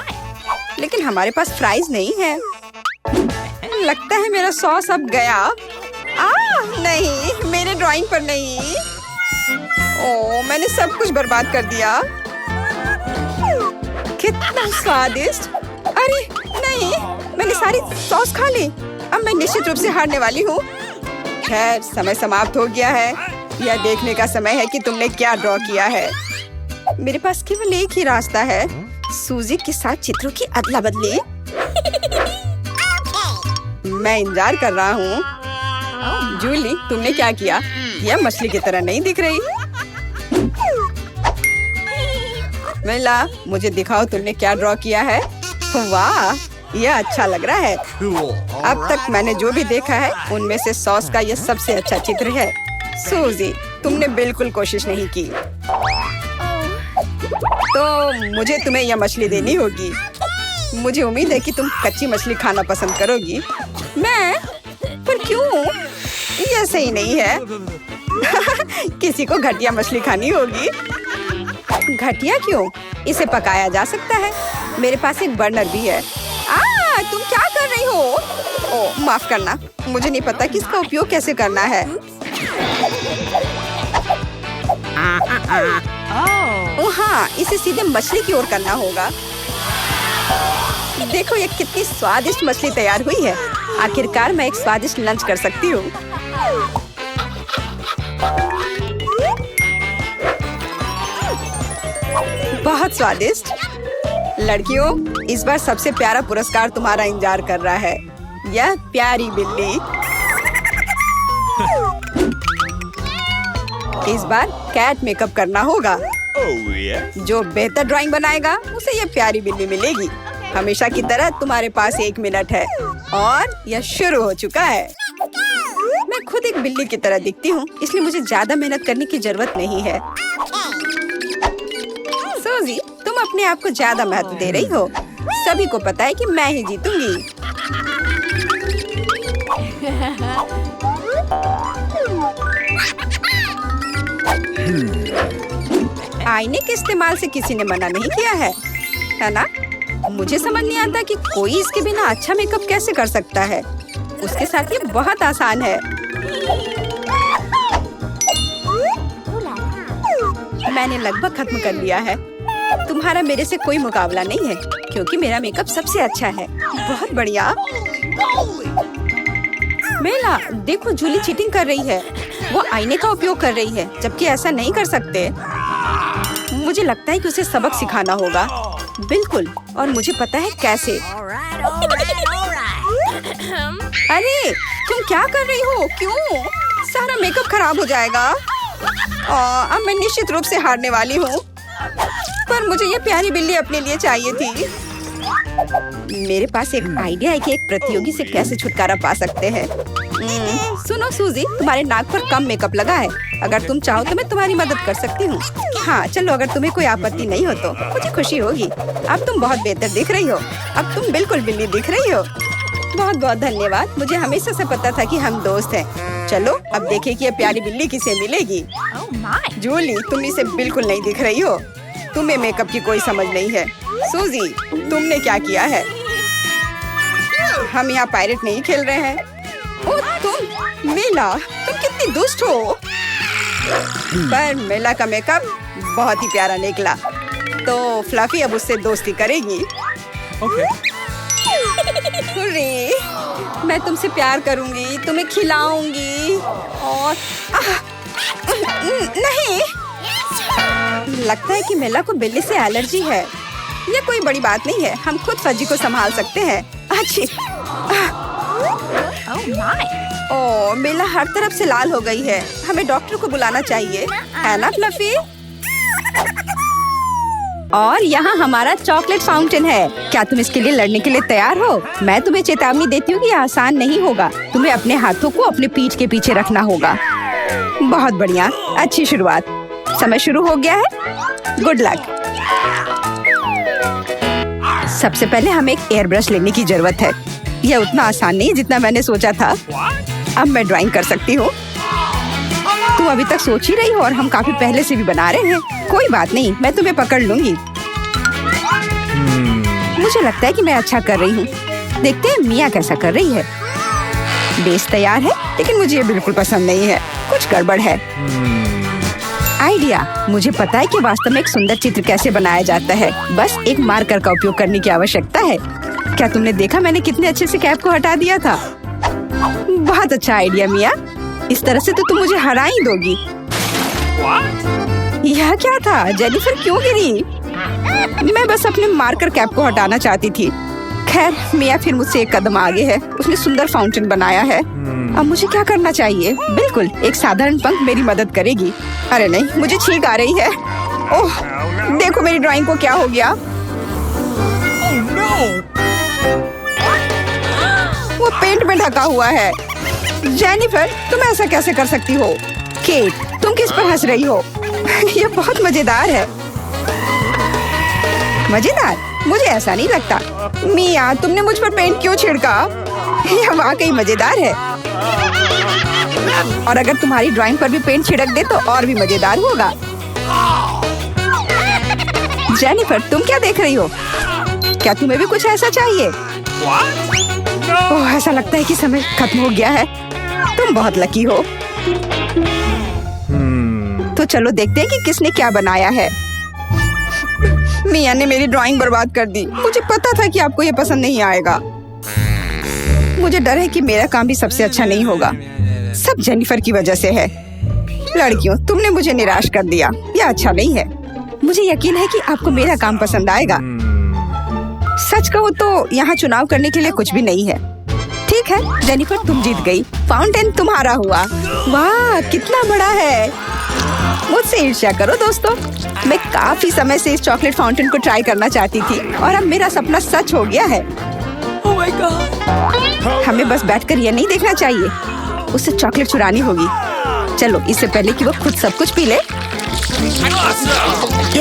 लेकिन हमारे पास फ्राइज नहीं है। लगता है मेरा सॉस अब गया। नहीं, मेरे ड्राइंग पर नहीं। ओह, मैंने सब कुछ बर्बाद कर दिया। कितना स्वादिष्ट। अरे नहीं, मैंने सारी सॉस खा ली। अब मैं निश्चित रूप से हारने वाली हूँ। खैर, समय समाप्त हो गया है। यह देखने का समय है कि तुमने क्या ड्रॉ किया है। मेरे पास केवल एक ही रास्ता है, सूजी के साथ चित्रों की अदला बदली। मैं इंतजार कर रहा हूँ। जूली, तुमने क्या किया? यह मछली की तरह नहीं दिख रही। मेला, मुझे दिखाओ तुमने क्या ड्रॉ किया है। वाह, यह अच्छा लग रहा है। अब तक मैंने जो भी देखा है उनमें से सॉस का यह सबसे अच्छा चित्र है। सूजी, तुमने बिल्कुल कोशिश नहीं की, तो मुझे तुम्हें यह मछली देनी होगी। मुझे उम्मीद है कि तुम कच्ची मछली खाना पसंद करोगी। मैं? पर क्यों? यह सही नहीं है। किसी को घटिया मछली खानी होगी। घटिया क्यों? इसे पकाया जा सकता है। मेरे पास एक बर्नर भी है। तुम क्या कर रही हो? ओह, माफ करना, मुझे नहीं पता कि इसका उपयोग कैसे करना है। ओह हाँ, इसे सीधे मछली की ओर करना होगा। देखो ये कितनी स्वादिष्ट मछली तैयार हुई है। आखिरकार मैं एक स्वादिष्ट लंच कर सकती हूँ। बहुत स्वादिष्ट। लड़कियों, इस बार सबसे प्यारा पुरस्कार तुम्हारा इंतजार कर रहा है। यह प्यारी बिल्ली। इस बार कैट मेकअप करना होगा। जो बेहतर ड्राइंग बनाएगा उसे यह प्यारी बिल्ली मिलेगी। हमेशा की तरह तुम्हारे पास 1 मिनट है और यह शुरू हो चुका है। मैं खुद एक बिल्ली की तरह दिखती हूँ, इसलिए मुझे ज्यादा मेहनत करने की जरूरत नहीं है। सूजी, तुम अपने आप को ज्यादा महत्व दे रही हो। सभी को पता है कि मैं ही जीतूंगी। आईने के इस्तेमाल से किसी ने मना नहीं किया है ना? मुझे समझ नहीं आता कि कोई इसके बिना अच्छा मेकअप कैसे कर सकता है। उसके साथ ये बहुत आसान है। मैंने लगभग खत्म कर लिया है। तुम्हारा मेरे से कोई मुकाबला नहीं है, क्योंकि मेरा मेकअप सबसे अच्छा है। बहुत बढ़िया। मेला, देखो जूली चीटिंग कर रही है। वो आईने का उपयोग कर रही है, जबकि ऐसा नहीं कर सकते। मुझे लगता है कि उसे सबक सिखाना होगा। बिल्कुल, और मुझे पता है कैसे। अरे, तुम क्या कर रही हो? क्यों? सारा मेकअप खराब हो जाएगा। अब मैं निश्चित रूप से हारने वाली हूँ। पर मुझे ये प्यारी बिल्ली अपने लिए चाहिए थी। मेरे पास एक आइडिया है कि एक प्रतियोगी से कैसे छुटकारा पा सकते हैं। सुनो सूजी, तुम्हारे नाक पर कम मेकअप लगा है। अगर तुम चाहो तो मैं तुम्हारी मदद कर सकती हूँ। हाँ चलो, अगर तुम्हें कोई आपत्ति नहीं हो तो मुझे खुशी होगी। अब तुम बहुत बेहतर दिख रही हो। अब तुम बिल्कुल बिल्ली दिख रही हो। बहुत बहुत धन्यवाद। मुझे हमेशा से पता था कि हम दोस्त हैं। चलो अब देखें कि ये प्यारी बिल्ली किसे मिलेगी। जूली, तुम इसे बिल्कुल नहीं दिख रही हो। तुम्हें मेकअप की कोई समझ नहीं है। सूजी, तुमने क्या किया है? हम यहाँ पायरेट नहीं खेल रहे हैं। ओ तुम, मेला, तुम कितनी दुष्ट हो। पर मेला का मेकअप बहुत ही प्यारा निकला, तो फ्लफी अब उससे दोस्ती करेगी। हुर्रे, मैं तुमसे प्यार करूंगी, तुम्हें खिलाऊंगी और नहीं, लगता है कि मेला को बिल्ली से एलर्जी है। ये कोई बड़ी बात नहीं है, हम खुद फज्जी को संभाल सकते हैं। अच्छी। ओह, मेला हर तरफ से लाल हो गई है। हमें डॉक्टर को बुलाना चाहिए, है ना फ्लफी? और यहाँ हमारा चॉकलेट फाउंटेन है। क्या तुम इसके लिए लड़ने के लिए तैयार हो? मैं तुम्हें चेतावनी देती हूँ कि यह आसान नहीं होगा। तुम्हें अपने हाथों को अपने पीठ के पीछे रखना होगा। बहुत बढ़िया, अच्छी शुरुआत। समय शुरू हो गया है। Good luck. सबसे पहले हमें एक एयर ब्रश लेने की जरूरत है। यह उतना आसान नहीं जितना मैंने सोचा था। अब मैं ड्राइंग कर सकती हूँ। तुम अभी तक सोच ही रही हो और हम काफी पहले से भी बना रहे हैं। कोई बात नहीं, मैं तुम्हें पकड़ लूंगी। मुझे लगता है कि मैं अच्छा कर रही हूँ। देखते हैं मिया कैसा कर रही है। बेस तैयार है, लेकिन मुझे ये बिल्कुल पसंद नहीं है। कुछ गड़बड़ है। आइडिया, मुझे पता है कि वास्तव में एक सुंदर चित्र कैसे बनाया जाता है। बस एक मार्कर का उपयोग करने की आवश्यकता है। क्या तुमने देखा मैंने कितने अच्छे से कैप को हटा दिया था? बहुत अच्छा आइडिया मिया। इस तरह से तो तुम मुझे हरा ही दोगी। यह क्या था? जेनिफर क्यों गिरी? मैं बस अपने मार्कर कैप को हटाना चाहती थी। खैर मिया फिर मुझसे एक कदम आगे है। उसने सुंदर फाउंटेन बनाया है। अब मुझे क्या करना चाहिए? बिल्कुल, एक साधारण पंख मेरी मदद करेगी। अरे नहीं, मुझे छींक आ रही है। ओह, देखो मेरी ड्राइंग को क्या हो गया। वो पेंट में ढका हुआ है। जेनिफर, तुम ऐसा कैसे कर सकती हो? केट, तुम किस पर हंस रही हो? ये बहुत मजेदार है। मजेदार? मुझे ऐसा नहीं लगता। मिया, तुमने मुझ पर पेंट क्यों छिड़का? यह वाकई मजेदार है। और अगर तुम्हारी ड्राइंग पर भी पेंट छिड़क दे तो और भी मजेदार होगा। जेनिफर, तुम क्या देख रही हो? क्या तुम्हें भी कुछ ऐसा चाहिए? ओह, ऐसा लगता है कि समय खत्म हो गया है। तुम बहुत लकी हो। तो चलो देखते हैं कि किसने क्या बनाया है। मिया ने मेरी ड्राइंग बर्बाद कर दी। मुझे पता था कि आपको ये पसंद नहीं आएगा। मुझे डर है कि मेरा काम भी सबसे अच्छा नहीं होगा। सब जेनिफर की वजह से है। लड़कियों, तुमने मुझे निराश कर दिया। यह अच्छा नहीं है। मुझे यकीन है कि आपको मेरा काम पसंद आएगा। सच कहूँ तो यहाँ चुनाव करने के लिए कुछ भी नहीं है। ठीक है जेनिफर, तुम जीत गई। फाउंटेन तुम्हारा हुआ। वाह, कितना बड़ा है। मुझसे ईर्ष्या करो दोस्तों। मैं काफी समय से इस चॉकलेट फाउंटेन को ट्राई करना चाहती थी और अब मेरा सपना सच हो गया है। Oh my God. हमें बस बैठकर यह नहीं देखना चाहिए, उससे चॉकलेट चुरानी होगी। चलो, इससे पहले कि वो खुद सब कुछ पी ले।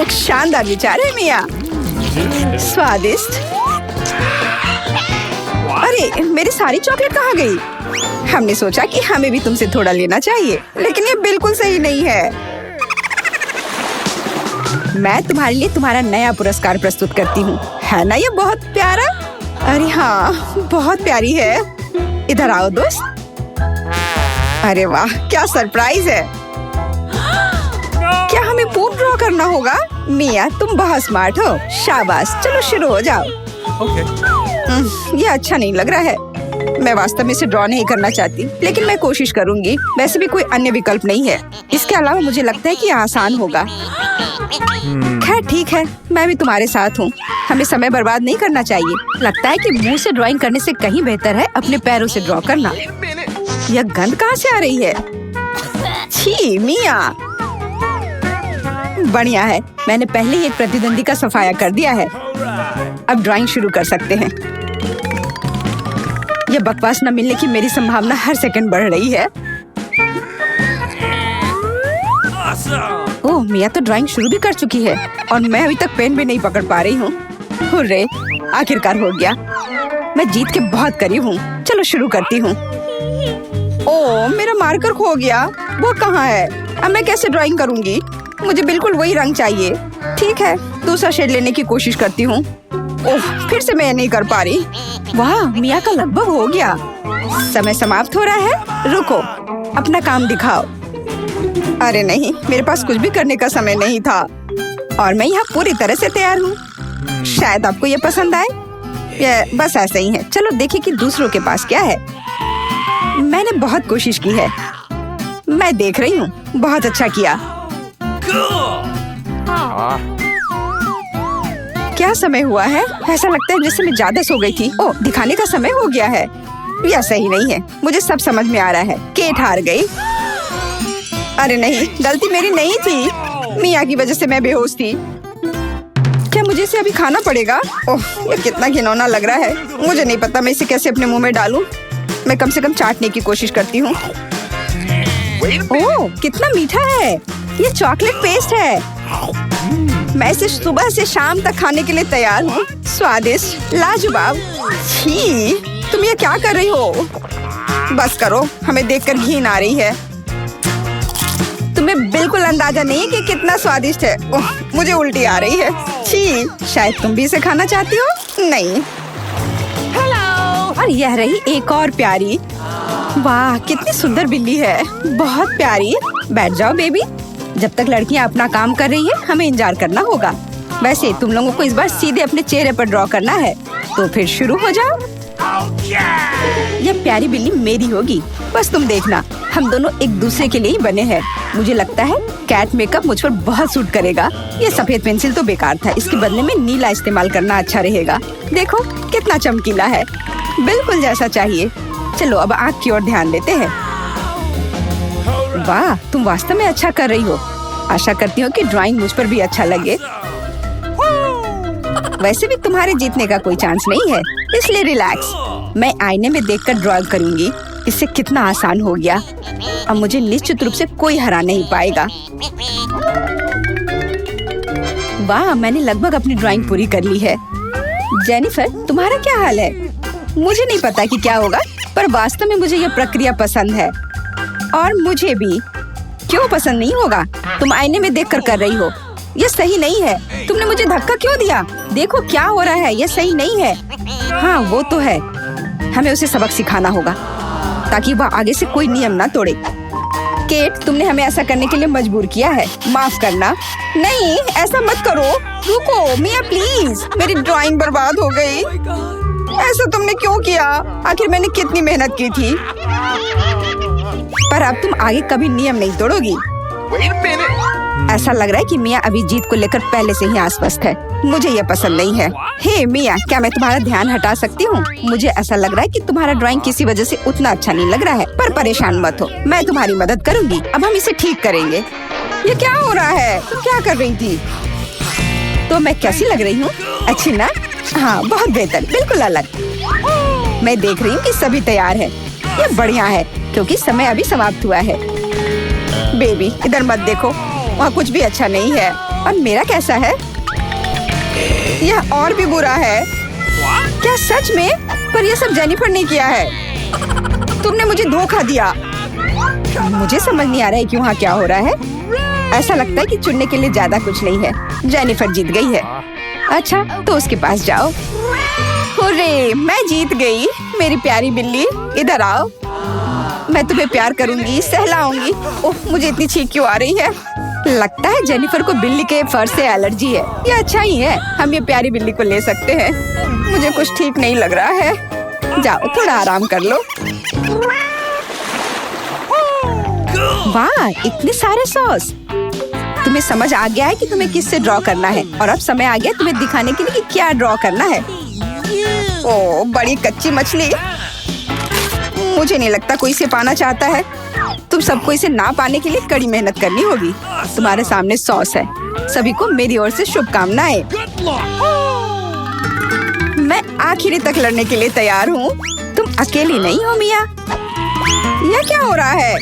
एक शानदार विचार है मिया। स्वादिष्ट। अरे, मेरी सारी चॉकलेट कहाँ गई? हमने सोचा कि हमें भी तुमसे थोड़ा लेना चाहिए, लेकिन ये बिल्कुल सही नहीं है। मैं तुम्हारे लिए तुम्हारा नया पुरस्कार प्रस्तुत करती हूँ। है ना ये बहुत प्यारा? अरे हाँ, बहुत प्यारी है। इधर आओ दोस्त। अरे वाह, क्या सरप्राइज है। क्या हमें पूर्ण ड्रॉ करना होगा? मिया, तुम बहुत स्मार्ट हो। शाबाश, चलो शुरू हो जाओ। Okay. ये अच्छा नहीं लग रहा है। मैं वास्तव में इसे ड्रॉ नहीं करना चाहती, लेकिन मैं कोशिश करूंगी। वैसे भी कोई अन्य विकल्प नहीं है। इसके अलावा मुझे लगता है कि यह आसान होगा। खैर ठीक है, मैं भी तुम्हारे साथ हूँ। हमें समय बर्बाद नहीं करना चाहिए। लगता है कि मुंह से ड्राइंग करने से कहीं बेहतर है अपने पैरों से ड्रॉ करना। यह गंध कहाँ से आ रही है? छी मिया। बढ़िया है, मैंने पहले ही एक प्रतिद्वंदी का सफाया कर दिया है। अब ड्राइंग शुरू कर सकते हैं। यह बकवास न मिलने की मेरी संभावना हर सेकंड बढ़ रही है। ओह, मिया तो ड्राइंग शुरू भी कर चुकी है और मैं अभी तक पेन भी नहीं पकड़ पा रही हूँ। हुर्रे, आखिरकार हो गया। मैं जीत के बहुत करीब हूँ। चलो शुरू करती हूँ। ओह, मेरा मार्कर खो गया। वो कहाँ है? अब मैं कैसे ड्राइंग करूँगी? मुझे बिल्कुल वही रंग चाहिए। ठीक है, दूसरा शेड लेने की कोशिश करती हूँ। ओह, फिर से मैं नहीं कर पा रही। वाह, मिया का लगभग हो गया। समय समाप्त हो रहा है। रुको, अपना काम दिखाओ। अरे नहीं, मेरे पास कुछ भी करने का समय नहीं था और मैं यहाँ पूरी तरह से तैयार हूँ। शायद आपको ये पसंद आए। ये बस ऐसा ही है। चलो देखें कि दूसरों के पास क्या है। मैंने बहुत कोशिश की है। मैं देख रही हूँ। बहुत अच्छा किया। क्या समय हुआ है? ऐसा लगता है जैसे मैं ज्यादा सो गई थी। ओह, दिखाने का समय हो गया है। यह सही नहीं है। मुझे सब समझ में आ रहा है। केट हार गई। अरे नहीं, गलती मेरी नहीं थी। मिया की वजह से मैं बेहोश थी। क्या मुझे इसे अभी खाना पड़ेगा? ओह, ये कितना घिनौना लग रहा है। मुझे नहीं पता मैं इसे कैसे अपने मुंह में डालूं। मैं कम से कम चाटने की कोशिश करती हूँ। ओह, कितना मीठा है। ये चॉकलेट पेस्ट है। मैं इसे सुबह से शाम तक खाने के लिए तैयार हूँ। स्वादिष्ट, लाजवाब। छी, तुम ये क्या कर रही हो? बस करो, हमें देखकर घिन आ रही है। तुम्हें बिल्कुल अंदाजा नहीं है कि कितना स्वादिष्ट है। ओह, मुझे उल्टी आ रही है। छी, शायद तुम भी इसे खाना चाहती हो? नहीं। और यह रही एक और प्यारी। वाह, कितनी सुंदर बिल्ली है। बहुत प्यारी। बैठ जाओ बेबी। जब तक लड़कियां अपना काम कर रही है, हमें इंतजार करना होगा। वैसे तुम लोगों को इस बार सीधे अपने चेहरे पर ड्रॉ करना है, तो फिर शुरू हो जाओ। यह प्यारी बिल्ली मेरी होगी, बस तुम देखना। हम दोनों एक दूसरे के लिए ही बने हैं। मुझे लगता है कैट मेकअप मुझ पर बहुत सूट करेगा। ये सफेद पेंसिल तो बेकार था, इसके बदले में नीला इस्तेमाल करना अच्छा रहेगा। देखो कितना चमकीला है, बिल्कुल जैसा चाहिए। चलो अब आँख की ओर ध्यान देते हैं। वाह, तुम वास्तव में अच्छा कर रही हो। आशा करती हूँ कि ड्राइंग मुझ पर भी अच्छा लगे। वैसे भी तुम्हारे जीतने का कोई चांस नहीं है, इसलिए रिलैक्स। मैं आईने में देखकर ड्रॉ करूंगी। इससे कितना आसान हो गया। अब मुझे निश्चित रूप से कोई हरा नहीं पाएगा। वाह, मैंने लगभग अपनी ड्राइंग पूरी कर ली है। जेनिफर, तुम्हारा क्या हाल है? मुझे नहीं पता कि क्या होगा, पर वास्तव में मुझे यह प्रक्रिया पसंद है। और मुझे भी। क्यों पसंद नहीं होगा? तुम आईने में देखकर कर रही हो। यह सही नहीं है। तुमने मुझे धक्का क्यों दिया? देखो क्या हो रहा है, यह सही नहीं है। हाँ वो तो है, हमें उसे सबक सिखाना होगा ताकि वह आगे से कोई नियम ना तोड़े। केट, तुमने हमें ऐसा करने के लिए मजबूर किया है, माफ करना। नहीं, ऐसा मत करो। रुको मिया प्लीज, मेरी ड्राइंग बर्बाद हो गई। ऐसा तुमने क्यों किया? आखिर मैंने कितनी मेहनत की थी। पर अब तुम आगे कभी नियम नहीं तोड़ोगी। ऐसा लग रहा है कि मिया अभी जीत को लेकर पहले से ही आश्वस्त है। मुझे यह पसंद नहीं है। हे मिया, क्या मैं तुम्हारा ध्यान हटा सकती हूँ? मुझे ऐसा लग रहा है कि तुम्हारा ड्राइंग किसी वजह से उतना अच्छा नहीं लग रहा है, पर परेशान मत हो, मैं तुम्हारी मदद करूँगी। अब हम इसे ठीक करेंगे। ये क्या हो रहा है? तुम क्या कर रही थी? तो मैं कैसी लग रही हूँ? अच्छी ना? हाँ बहुत बेहतर, बिल्कुल अलग। मैं देख रही हूँ कि सभी तैयार है। ये बढ़िया है क्योंकि समय अभी समाप्त हुआ है। बेबी इधर मत देखो, वहाँ कुछ भी अच्छा नहीं है। और मेरा कैसा है? यह और भी बुरा है। क्या सच में? पर यह सब जेनिफर ने किया है। तुमने मुझे धोखा दिया। मुझे समझ नहीं आ रहा है कि वहाँ क्या हो रहा है। ऐसा लगता है कि चुनने के लिए ज्यादा कुछ नहीं है। जेनिफर जीत गई है। अच्छा तो उसके पास जाओ। हुर्रे, मैं जीत गई। मेरी प्यारी बिल्ली इधर आओ, मैं तुम्हें प्यार करूंगी, सहलाऊंगी। ओह, मुझे इतनी छींक क्यों आ रही है? लगता है जेनिफर को बिल्ली के फर से एलर्जी है। ये अच्छा ही है, हम ये प्यारी बिल्ली को ले सकते हैं। मुझे कुछ ठीक नहीं लग रहा है। जाओ थोड़ा आराम कर लो। वाह, इतने सारे सॉस। तुम्हें समझ आ गया है कि तुम्हें किससे ड्रॉ करना है, और अब समय आ गया तुम्हें दिखाने के लिए कि क्या ड्रॉ करना है। ओह, बड़ी कच्ची मछली। मुझे नहीं लगता कोई इसे पाना चाहता है। तुम सबको इसे ना पाने के लिए कड़ी मेहनत करनी होगी। तुम्हारे सामने सॉस है। सभी को मेरी ओर से शुभकामनाएं। मैं आखिरी तक लड़ने के लिए तैयार हूँ। तुम अकेली नहीं हो मिया। यह क्या हो रहा है?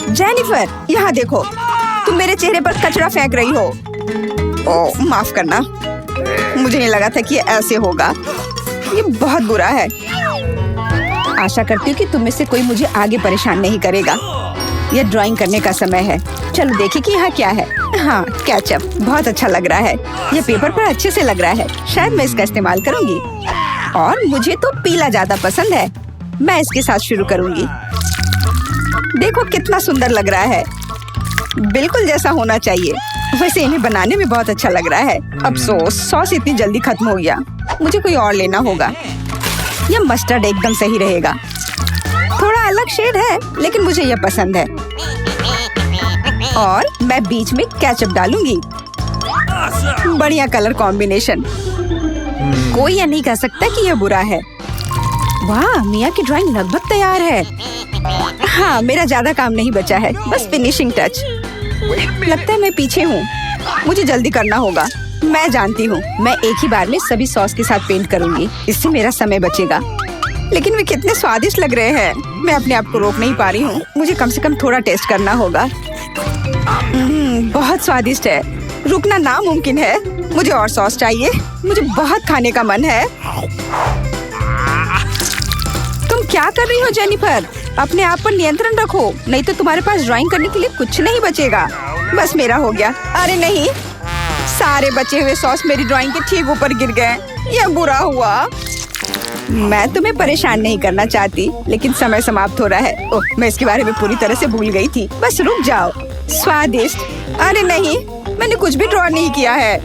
जेनिफर, यहाँ देखो, तुम मेरे चेहरे पर कचरा फेंक रही हो। ओह, माफ करना, मुझे नहीं लगा था कि ये ऐसे होगा। ये बहुत बुरा है। आशा करती हूँ कि तुम में से कोई मुझे आगे परेशान नहीं करेगा। यह ड्राइंग करने का समय है। चलो देखिए कि यहाँ क्या है। हाँ, केचप बहुत अच्छा लग रहा है। यह पेपर पर अच्छे से लग रहा है। शायद मैं इसका इस्तेमाल करूँगी। और मुझे तो पीला ज्यादा पसंद है। मैं इसके साथ शुरू करूँगी। देखो कितना सुंदर लग रहा है, बिल्कुल जैसा होना चाहिए। वैसे इन्हें बनाने में बहुत अच्छा लग रहा है। अफसोस सॉस इतनी जल्दी खत्म हो गया। मुझे कोई और लेना होगा। यह मस्टर्ड एकदम सही रहेगा। थोड़ा अलग शेड है लेकिन मुझे यह पसंद है। और मैं बीच में केचप डालूंगी। बढ़िया कलर कॉम्बिनेशन। कोई यह नहीं कह सकता कि यह बुरा है। वाह, मिया की ड्राइंग लगभग तैयार है। हाँ, मेरा ज्यादा काम नहीं बचा है, बस फिनिशिंग टच। लगता है मैं पीछे हूँ। मुझे जल्दी करना होगा। मैं जानती हूँ, मैं एक ही बार में सभी सॉस के साथ पेंट करूंगी। इससे मेरा समय बचेगा। लेकिन वे कितने स्वादिष्ट लग रहे हैं। मैं अपने आप को रोक नहीं पा रही हूँ। मुझे कम से कम थोड़ा टेस्ट करना होगा। बहुत स्वादिष्ट है। रुकना नामुमकिन है। मुझे और सॉस चाहिए। मुझे बहुत खाने का मन है। तुम क्या कर रही हो जेनिफर? अपने आप पर नियंत्रण रखो, नहीं तो तुम्हारे पास ड्राइंग करने के लिए कुछ नहीं बचेगा। बस मेरा हो गया। अरे नहीं, सारे बचे हुए सॉस मेरी ड्राइंग के ठीक ऊपर गिर गए। यह बुरा हुआ। मैं तुम्हें परेशान नहीं करना चाहती, लेकिन समय समाप्त हो रहा है। ओह, मैं इसके बारे में पूरी तरह से भूल गई थी। बस रुक जाओ। स्वादिष्ट। अरे नहीं, मैंने कुछ भी ड्रॉ नहीं किया है।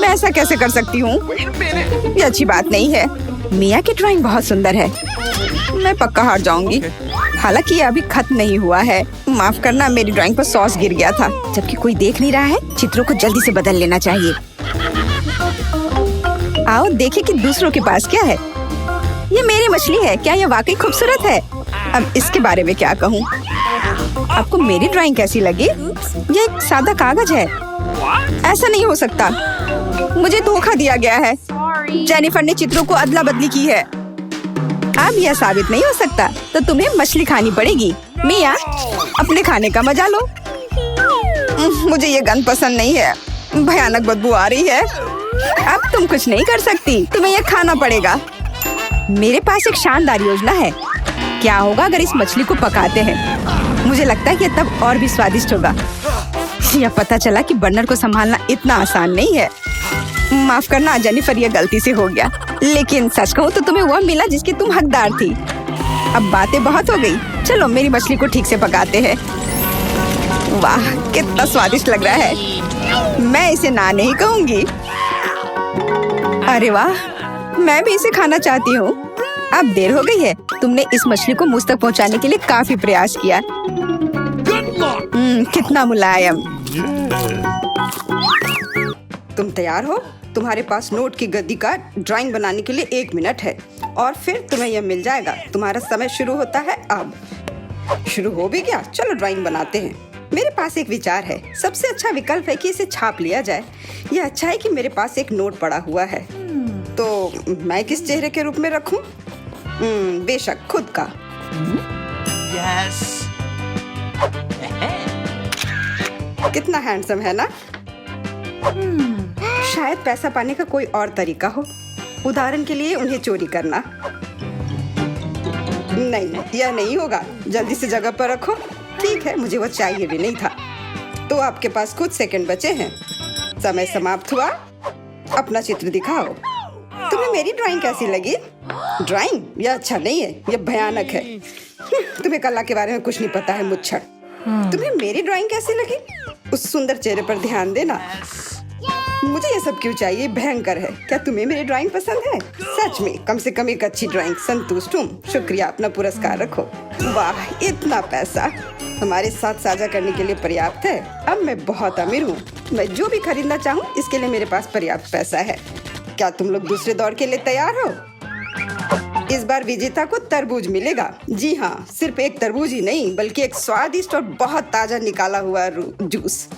मैं ऐसा कैसे कर सकती हूँ? ये अच्छी बात नहीं है। मिया की ड्राइंग बहुत सुंदर है। मैं पक्का हार जाऊंगी। हालांकि ये अभी खत्म नहीं हुआ है। माफ करना, मेरी ड्राइंग पर सॉस गिर गया था। जबकि कोई देख नहीं रहा है, चित्रों को जल्दी से बदल लेना चाहिए। आओ देखें कि दूसरों के पास क्या है। ये मेरी मछली है। क्या ये वाकई खूबसूरत है? अब इसके बारे में क्या कहूँ? आपको मेरी ड्राइंग कैसी लगी? ये एक सादा कागज है। ऐसा नहीं हो सकता। मुझे धोखा दिया गया है। जेनिफर ने चित्रों को अदला बदली की है। अब यह साबित नहीं हो सकता, तो तुम्हें मछली खानी पड़ेगी। मिया, अपने खाने का मजा लो। मुझे ये गंध पसंद नहीं है। भयानक बदबू आ रही है। अब तुम कुछ नहीं कर सकती, तुम्हें यह खाना पड़ेगा। मेरे पास एक शानदार योजना है। क्या होगा अगर इस मछली को पकाते हैं? मुझे लगता है कि तब और भी स्वादिष्ट होगा। यह पता चला कि बर्नर को संभालना इतना आसान नहीं है। माफ करना जेनिफर, यह गलती से हो गया। लेकिन सच कहूँ तो तुम्हें वह मिला जिसकी तुम हकदार थी। अब बातें बहुत हो गई। चलो मेरी मछली को ठीक से पकाते हैं। वाह, कितना स्वादिष्ट लग रहा है। मैं इसे ना नहीं कहूँगी। अरे वाह, मैं भी इसे खाना चाहती हूँ। अब देर हो गई है। तुमने इस मछली को मुझ तक पहुँचाने के लिए काफी प्रयास किया। कितना मुलायम। तुम तैयार हो? तुम्हारे पास नोट की गद्दी का ड्राइंग बनाने के लिए 1 मिनट है और फिर तुम्हें यह मिल जाएगा। तुम्हारा समय शुरू होता है अब। शुरू हो भी गया। चलो ड्राइंग बनाते हैं। मेरे पास एक विचार है। सबसे अच्छा विकल्प है कि इसे छाप लिया जाए। यह अच्छा है कि मेरे पास एक नोट पड़ा हुआ है। तो मैं किस चेहरे के रूप में रखूं? बेशक खुद का। Yes. कितना हैंडसम है ना? शायद पैसा पाने का कोई और तरीका हो। उदाहरण के लिए उन्हें चोरी करना। नहीं, यह नहीं होगा। जल्दी से जगह पर रखो। ठीक है, मुझे वो चाहिए भी नहीं था। तो आपके पास कुछ सेकंड बचे हैं। समय समाप्त हुआ। अपना चित्र दिखाओ। तुम्हें मेरी ड्राइंग कैसी लगी? ड्राइंग? यह अच्छा नहीं है, यह भयानक है। तुम्हें कला के बारे में कुछ नहीं पता है, मुच्छर। तुम्हें मेरी ड्राइंग कैसी लगी? उस सुंदर चेहरे पर ध्यान देना। मुझे ये सब क्यों चाहिए? भयंकर है। क्या तुम्हें मेरी ड्राइंग पसंद है? सच में, कम से कम एक अच्छी ड्राइंग। संतुष्ट हूँ। शुक्रिया, अपना पुरस्कार रखो। वाह, इतना पैसा हमारे साथ साझा करने के लिए पर्याप्त है। अब मैं बहुत अमीर हूँ। मैं जो भी खरीदना चाहूँ इसके लिए मेरे पास पर्याप्त पैसा है। क्या तुम लोग दूसरे दौर के लिए तैयार हो? इस बार विजेता को तरबूज मिलेगा। जी हाँ, सिर्फ एक तरबूज ही नहीं, बल्कि एक स्वादिष्ट और बहुत ताजा निकाला हुआ जूस।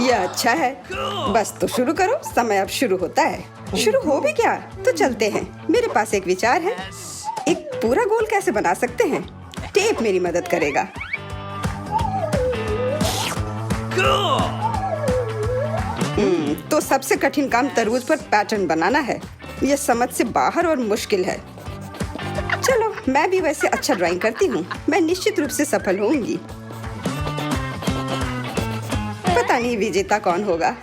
यह अच्छा है। बस तो शुरू करो। समय अब शुरू होता है। शुरू हो भी क्या? तो चलते हैं। मेरे पास एक विचार है। एक पूरा गोल कैसे बना सकते हैं? टेप मेरी मदद करेगा। तो सबसे कठिन काम तरबूज पर पैटर्न बनाना है। यह समझ से बाहर और मुश्किल है। चलो, मैं भी वैसे अच्छा ड्राइंग करती हूँ। मैं निश्चित रूप से सफल होंगी। पता नहीं विजेता कौन होगा।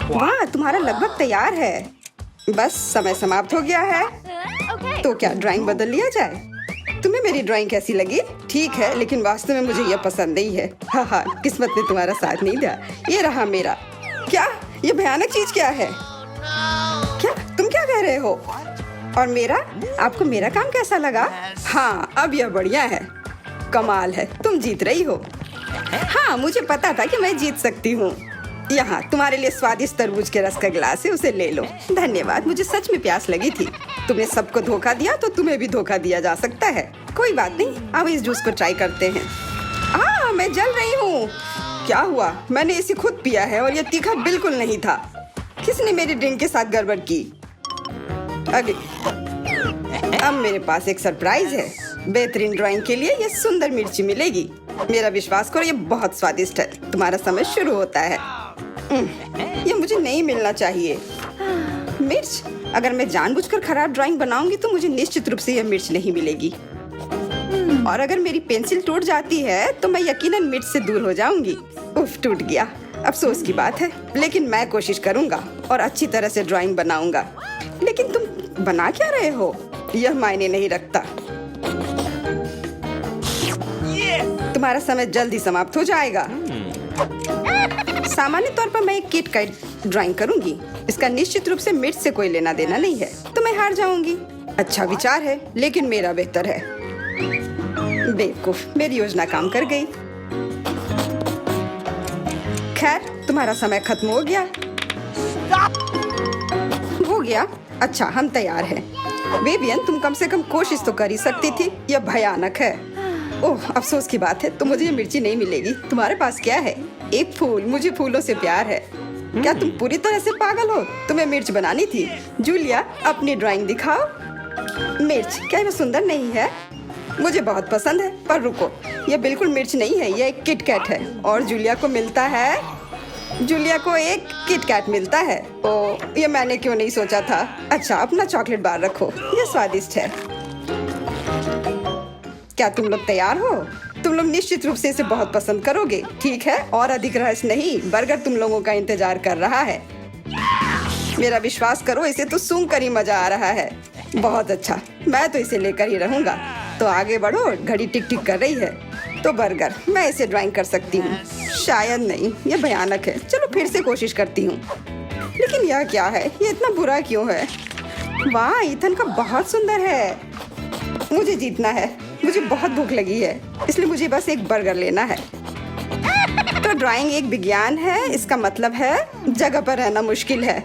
वाह, तुम्हारा लगभग तैयार है। बस समय समाप्त हो गया है। तो क्या ड्राइंग बदल लिया जाए? तुम्हें मेरी ड्राइंग कैसी लगी? ठीक है, लेकिन वास्तव में मुझे यह पसंद नहीं है। हाँ, किस्मत ने तुम्हारा साथ नहीं दिया। ये रहा मेरा। क्या? ये भयानक चीज क्या है? क्या तुम क्या कह रहे हो? और मेरा? आपको मेरा काम कैसा लगा? हाँ, अब यह बढ़िया है। कमाल है, तुम जीत रही हो। हाँ, मुझे पता था कि मैं जीत सकती हूँ। यहाँ तुम्हारे लिए स्वादिष्ट तरबूज के रस का गिलास है, उसे ले लो। धन्यवाद, मुझे सच में प्यास लगी थी। तुमने सबको धोखा दिया तो तुम्हें भी धोखा दिया जा सकता है। कोई बात नहीं, अब इस जूस को ट्राई करते हैं। मैं जल रही हूँ। क्या हुआ? मैंने इसे खुद पिया है और यह तीखा बिल्कुल नहीं था। किसने मेरी ड्रिंक के साथ गड़बड़ की? अब मेरे पास एक सरप्राइज है। बेहतरीन ड्राइंग के लिए यह सुंदर मिर्ची मिलेगी। मेरा विश्वास करो, ये बहुत स्वादिष्ट है। तुम्हारा समय शुरू होता है। ये मुझे नहीं मिलना चाहिए। मिर्च? अगर मैं जानबूझकर खराब ड्राइंग बनाऊंगी तो मुझे निश्चित रूप से यह मिर्च नहीं मिलेगी। और अगर मेरी पेंसिल टूट जाती है तो मैं यकीनन मिर्च से दूर हो जाऊंगी। उफ, टूट गया। अफसोस की बात है, लेकिन मैं कोशिश करूंगा और अच्छी तरह से ड्राइंग बनाऊंगा। लेकिन तुम बना क्या रहे हो? यह मायने नहीं रखता। तुम्हारा समय जल्दी समाप्त हो जाएगा। सामान्य तौर पर मैं एक किट का ड्राइंग करूंगी। इसका निश्चित रूप से मिर्च से कोई लेना देना नहीं है, तो मैं हार जाऊंगी। अच्छा विचार है, लेकिन मेरा बेहतर है। बेवकूफ, मेरी योजना काम कर गई। खैर, तुम्हारा समय खत्म हो गया। हो गया? अच्छा, हम तैयार हैं। विवियन, तुम कम से कम कोशिश तो कर ही सकती थी। यह भयानक है। ओह, अफसोस की बात है, तो मुझे ये मिर्ची नहीं मिलेगी। तुम्हारे पास क्या है? एक फूल। मुझे फूलों से प्यार है। क्या तुम पूरी तरह से पागल हो? तुम्हें मिर्च बनानी थी। जूलिया, अपनी ड्राइंग दिखाओ। मिर्च? क्या वो सुंदर नहीं है? मुझे बहुत पसंद है, पर रुको, यह बिल्कुल मिर्च नहीं है, यह एक किटकैट है। और जूलिया को मिलता है, जूलिया को एक किटकैट मिलता है। ओ, ये मैंने क्यों नहीं सोचा था। अच्छा, अपना चॉकलेट बार रखो, यह स्वादिष्ट है। क्या तुम लोग तैयार हो? तुम लोग निश्चित रूप से इसे बहुत पसंद करोगे, ठीक है? और अधिक रहस्य नहीं, बर्गर तुम लोगों का इंतजार कर रहा है। मेरा विश्वास करो, इसे तो सूंघ कर ही मजा आ रहा है। बहुत अच्छा, मैं तो इसे लेकर ही रहूंगा। तो आगे बढ़ो, घड़ी टिक टिक कर रही है। तो बर्गर, मैं इसे ड्राइंग कर सकती हूँ। शायद नहीं, यह भयानक है। चलो फिर से कोशिश करती हूँ। लेकिन यह क्या है? ये इतना बुरा क्यों है? वाह, ईथन का बहुत सुंदर है। मुझे जीतना है। मुझे बहुत भूख लगी है, इसलिए मुझे बस एक बर्गर लेना है। तो ड्राइंग एक विज्ञान है, इसका मतलब है जगह पर रहना मुश्किल है।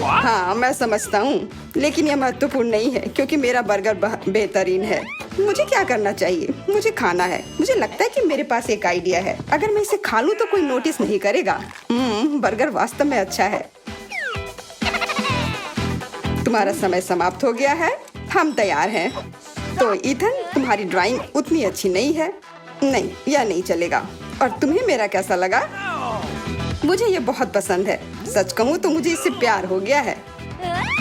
हाँ, मैं समझता हूँ, लेकिन यह महत्वपूर्ण नहीं है क्योंकि मेरा बर्गर बेहतरीन है। मुझे क्या करना चाहिए? मुझे खाना है। मुझे लगता है कि मेरे पास एक आइडिया है। अगर मैं इसे खा लूँ तो कोई नोटिस नहीं करेगा। बर्गर वास्तव में अच्छा है। तुम्हारा समय समाप्त हो गया है। हम तैयार हैं। तो ईथन, तुम्हारी ड्राइंग उतनी अच्छी नहीं है। नहीं, यह नहीं चलेगा। और तुम्हें मेरा कैसा लगा? मुझे ये बहुत पसंद है। सच कहूँ तो मुझे इससे प्यार हो गया है।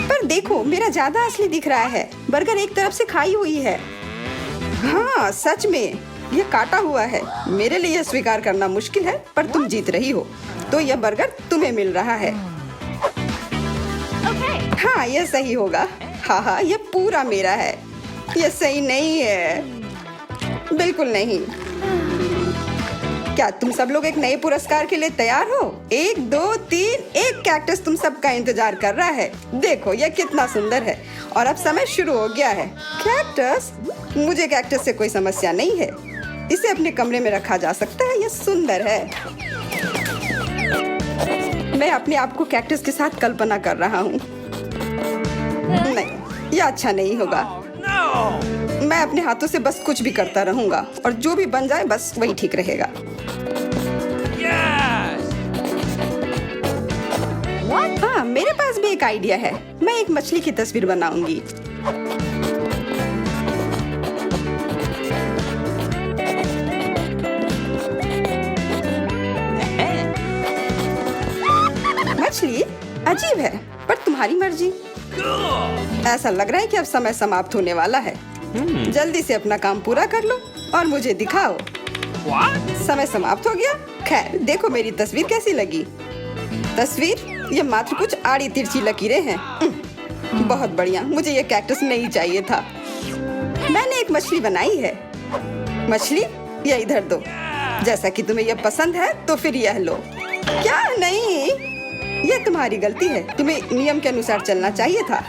पर देखो, मेरा ज्यादा असली दिख रहा है। बर्गर एक तरफ से खाई हुई है। हाँ, सच में यह काटा हुआ है। मेरे लिए यह स्वीकार करना मुश्किल है, पर तुम जीत रही हो, तो यह बर्गर तुम्हें मिल रहा है। हाँ, यह सही होगा। हाँ, यह पूरा मेरा है। यह सही नहीं है, बिल्कुल नहीं। क्या तुम सब लोग एक नए पुरस्कार के लिए तैयार हो? 1 2 3, एक कैक्टस तुम सबका इंतजार कर रहा है। देखो, यह कितना सुंदर है। और अब समय शुरू हो गया है। कैक्टस? मुझे कैक्टस से कोई समस्या नहीं है। इसे अपने कमरे में रखा जा सकता है। यह सुंदर है। मैं अपने आप को कैक्टस के साथ कल्पना कर रहा हूँ। नहीं, यह अच्छा नहीं होगा। मैं अपने हाथों से बस कुछ भी करता रहूंगा, और जो भी बन जाए बस वही ठीक रहेगा। हाँ, मेरे पास भी एक आइडिया है। मैं एक मछली की तस्वीर बनाऊंगी। मछली अजीब है, पर तुम्हारी मर्जी। ऐसा लग रहा है कि अब समय समाप्त होने वाला है। जल्दी से अपना काम पूरा कर लो और मुझे दिखाओ। समय समाप्त हो गया। खैर, देखो मेरी तस्वीर कैसी लगी। तस्वीर? ये मात्र कुछ आड़ी तिरछी लकीरें हैं। बहुत बढ़िया। मुझे ये कैक्टस नहीं चाहिए था। मैंने एक मछली बनाई है। मछली? यह इधर दो। जैसा कि तुम्हें यह पसंद है तो फिर यह लो। क्या? नहीं, यह तुम्हारी गलती है। तुम्हें नियम के अनुसार चलना चाहिए था।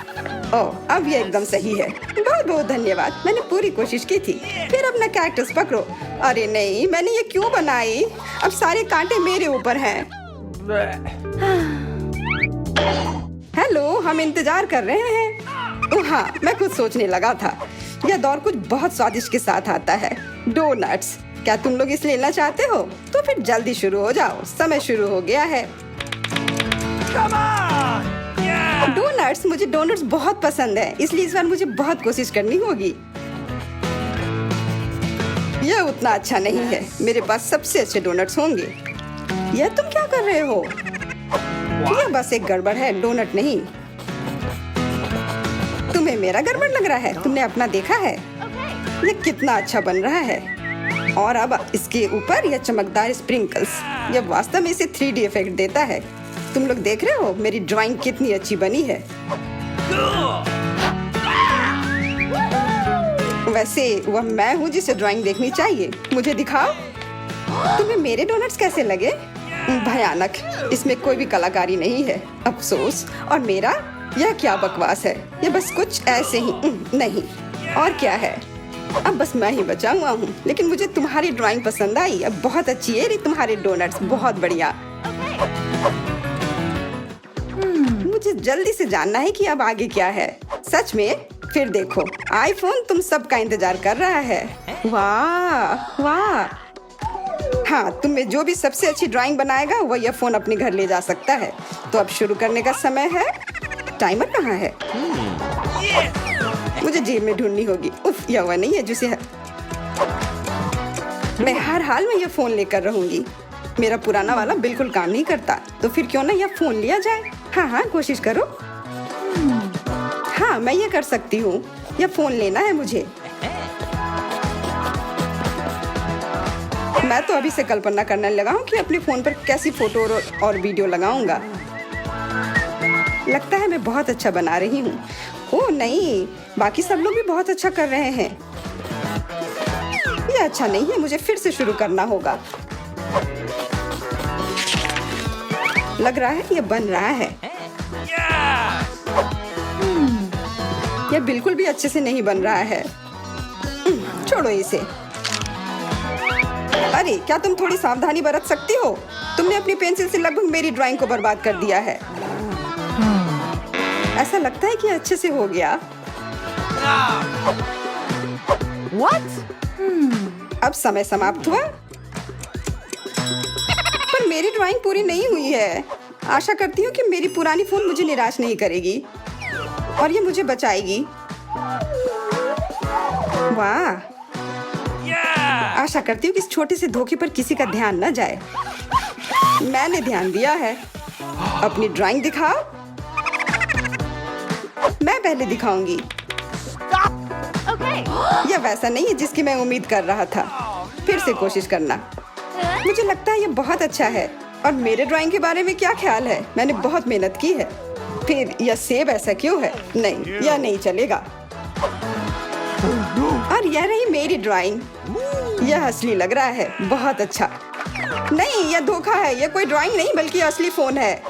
ओह, अब यह एकदम सही है। बहुत बहुत धन्यवाद। मैंने पूरी कोशिश की थी। फिर अपना कैक्टस पकड़ो। अरे नहीं, मैंने ये क्यों बनाई? अब सारे कांटे मेरे ऊपर हैं। हेलो, हम इंतजार कर रहे हैं। ओह हाँ, मैं कुछ सोचने लगा था। यह दौर कुछ बहुत स्वादिष्ट के साथ आता है। डोनट्स। क्या तुम लोग इसे लेना चाहते हो? तो फिर जल्दी शुरू हो जाओ। समय शुरू हो गया है। डोनट्स? मुझे डोनट्स बहुत पसंद है, इसलिए इस बार मुझे बहुत कोशिश करनी होगी। यह उतना अच्छा नहीं है। मेरे पास सबसे अच्छे डोनट्स होंगे। यह तुम क्या कर रहे हो? यह बस एक गड़बड़ है, डोनट नहीं। तुम्हें मेरा गड़बड़ लग रहा है? तुमने अपना देखा है? यह कितना अच्छा बन रहा है। और अब इसके ऊपर यह चमकदार स्प्रिंकल्स, यह वास्तव में इसे 3D इफेक्ट देता है। तुम लोग देख रहे हो मेरी ड्राइंग कितनी अच्छी बनी है। वैसे वह मैं हूँ जिसे ड्राइंग देखनी चाहिए। मुझे दिखाओ। तुम्हें मेरे डोनट्स कैसे लगे? भयानक, इसमें कोई भी कलाकारी नहीं है। अफसोस। और मेरा, यह क्या बकवास है, ये बस कुछ ऐसे ही नहीं। और क्या है, अब बस मैं ही बचा हुआ हूँ। लेकिन मुझे तुम्हारी ड्राइंग पसंद आई, अब बहुत अच्छी है तुम्हारे डोनट्स, बहुत बढ़िया। मुझे जल्दी से जानना है कि अब आगे क्या है। सच में? फिर देखो, आईफोन तुम सबका इंतजार कर रहा है। वाह वाह। हाँ, तुम में जो भी सबसे अच्छी ड्राइंग बनाएगा वो यह फोन अपने घर ले जा सकता है। तो अब शुरू करने का समय है। टाइमर कहाँ है? मुझे जेब में ढूंढनी होगी। उफ, यह वह नहीं है जिसे मैं हर हाल में यह फोन लेकर रहूंगी। मेरा पुराना वाला बिल्कुल काम नहीं करता, तो फिर क्यों ना यह फोन लिया जाए। हाँ, कोशिश करो। हाँ, मैं ये कर सकती हूँ। यह फोन लेना है मुझे। मैं तो अभी से कल्पना करने लगा हूँ कि अपने फोन पर कैसी फोटो और वीडियो लगाऊंगा। लगता है मैं बहुत अच्छा बना रही हूँ। ओह नहीं, बाकी सब लोग भी बहुत अच्छा कर रहे हैं। ये अच्छा नहीं है, मुझे फिर से शुरू करना होगा। लग रहा है ये बन रहा है। यह बिल्कुल भी अच्छे से नहीं बन रहा है। छोड़ो इसे। अरे, क्या तुम थोड़ी सावधानी बरत सकती हो? तुमने अपनी पेंसिल से लगभग मेरी ड्राइंग को बर्बाद कर दिया है। ऐसा लगता है कि अच्छे से हो गया। What? अब समय समाप्त हुआ, पर मेरी ड्राइंग पूरी नहीं हुई है। आशा करती हूँ कि मेरी पुरानी फोन मुझे निराश नहीं करेगी और ये मुझे बचाएगी। वाह, आशा करती हूँ कि इस छोटे से धोखे पर किसी का ध्यान न जाए। मैंने ध्यान दिया है। अपनी ड्राइंग दिखाओ। मैं पहले दिखाऊंगी। यह वैसा नहीं है जिसकी मैं उम्मीद कर रहा था। फिर से कोशिश करना। मुझे लगता है यह बहुत अच्छा है। और मेरे ड्राइंग के बारे में क्या ख्याल है? मैंने बहुत मेहनत की है। फिर यह सेब ऐसा क्यों है? नहीं, यह नहीं चलेगा। और यह रही मेरी ड्राइंग। यह असली लग रहा है। बहुत अच्छा। नहीं, यह धोखा है। यह कोई ड्राइंग नहीं बल्कि असली फोन है।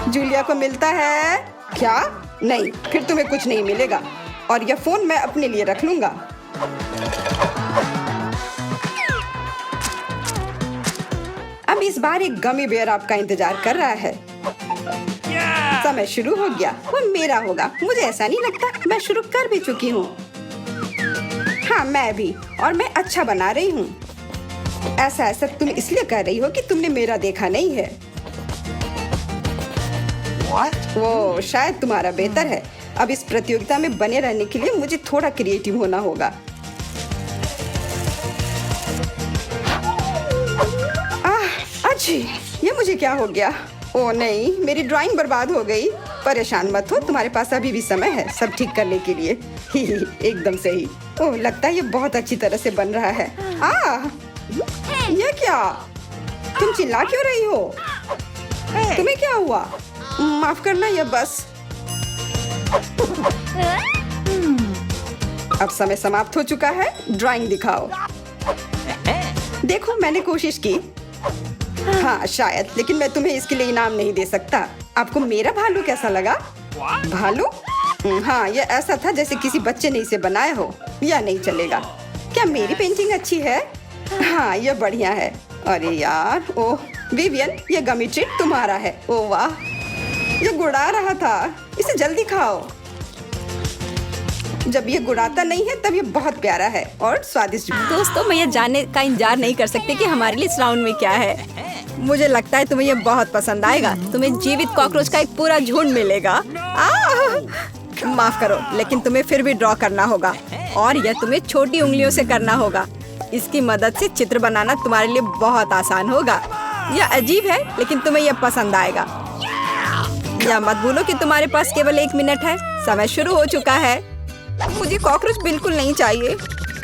जूलिया को मिलता है क्या? नहीं, फिर तुम्हें कुछ नहीं मिलेगा। और यह फोन मैं अपने लिए रख लूंगा। अब इस बार एक गमी बेयर आपका इंतजार कर रहा है। समय शुरू हो गया। वो मेरा होगा। मुझे ऐसा नहीं लगता। मैं शुरू कर भी चुकी हूँ। हाँ, मैं भी। और मैं अच्छा बना रही हूँ। ऐसा तुम इसलिए कह रही हो कि तुमने मेरा देखा नहीं है। वो शायद तुम्हारा बेहतर है। अब इस प्रतियोगिता में बने रहने के लिए मुझे थोड़ा क्रिएटिव होना होगा। अच्छी, ये मुझे क्या हो गया? ओह नहीं, मेरी ड्राइंग बर्बाद हो गई। परेशान मत हो, तुम्हारे पास अभी भी समय है सब ठीक करने के लिए। एकदम सही। ओह, लगता है ये बहुत अच्छी तरह से बन रहा है। ये क्या? तुम चिल्ला क्यों रही हो? तुम्हें क्या हुआ? माफ करना, ये बस। अब समय समाप्त हो चुका है। ड्राइंग दिखाओ। देखो, मैंने कोशिश की। हाँ शायद, लेकिन मैं तुम्हें इसके लिए इनाम नहीं दे सकता। आपको मेरा भालू कैसा लगा? भालू? हाँ, यह ऐसा था जैसे किसी बच्चे ने इसे बनाया हो। यह नहीं चलेगा। क्या मेरी पेंटिंग अच्छी है? हाँ, यह बढ़िया है। अरे यार, ओह विवियन, यह गमी ट्रीट तुम्हारा है। ओह वाह, यह गुड़ा रहा था। इसे जल्दी खाओ। जब ये गुड़ाता नहीं है तब ये बहुत प्यारा है और स्वादिष्ट। दोस्तों, मैं ये जानने का इंतजार नहीं कर सकती कि हमारे लिए इस राउंड में क्या है। मुझे लगता है तुम्हें ये बहुत पसंद आएगा। तुम्हें जीवित कॉकरोच का एक पूरा झुंड मिलेगा। माफ करो, लेकिन तुम्हें फिर भी ड्रॉ करना होगा और यह तुम्हें छोटी उंगलियों से करना होगा। इसकी मदद से चित्र बनाना तुम्हारे लिए बहुत आसान होगा। यह अजीब है, लेकिन तुम्हें यह पसंद आएगा। या मत भूलो कि तुम्हारे पास केवल 1 मिनट है। समय शुरू हो चुका है। मुझे कॉकरोच बिल्कुल नहीं चाहिए,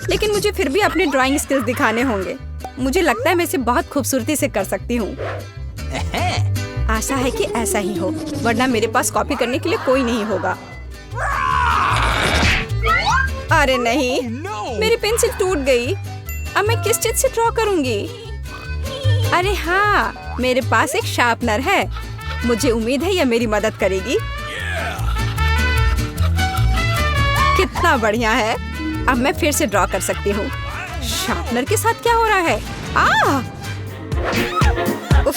लेकिन मुझे फिर भी अपने ड्राइंग स्किल्स दिखाने होंगे। मुझे लगता है मैं इसे बहुत खूबसूरती से कर सकती हूँ। आशा है कि ऐसा ही हो, वरना मेरे पास कॉपी करने के लिए कोई नहीं होगा। अरे नहीं, मेरी पेंसिल टूट गई। अब मैं किस चीज से ड्रॉ करूंगी? अरे हाँ, मेरे पास एक शार्पनर है। मुझे उम्मीद है यह मेरी मदद करेगी। कितना बढ़िया है। अब मैं फिर से ड्रॉ कर सकती हूँ। शार्पनर के साथ क्या हो रहा है? उफ,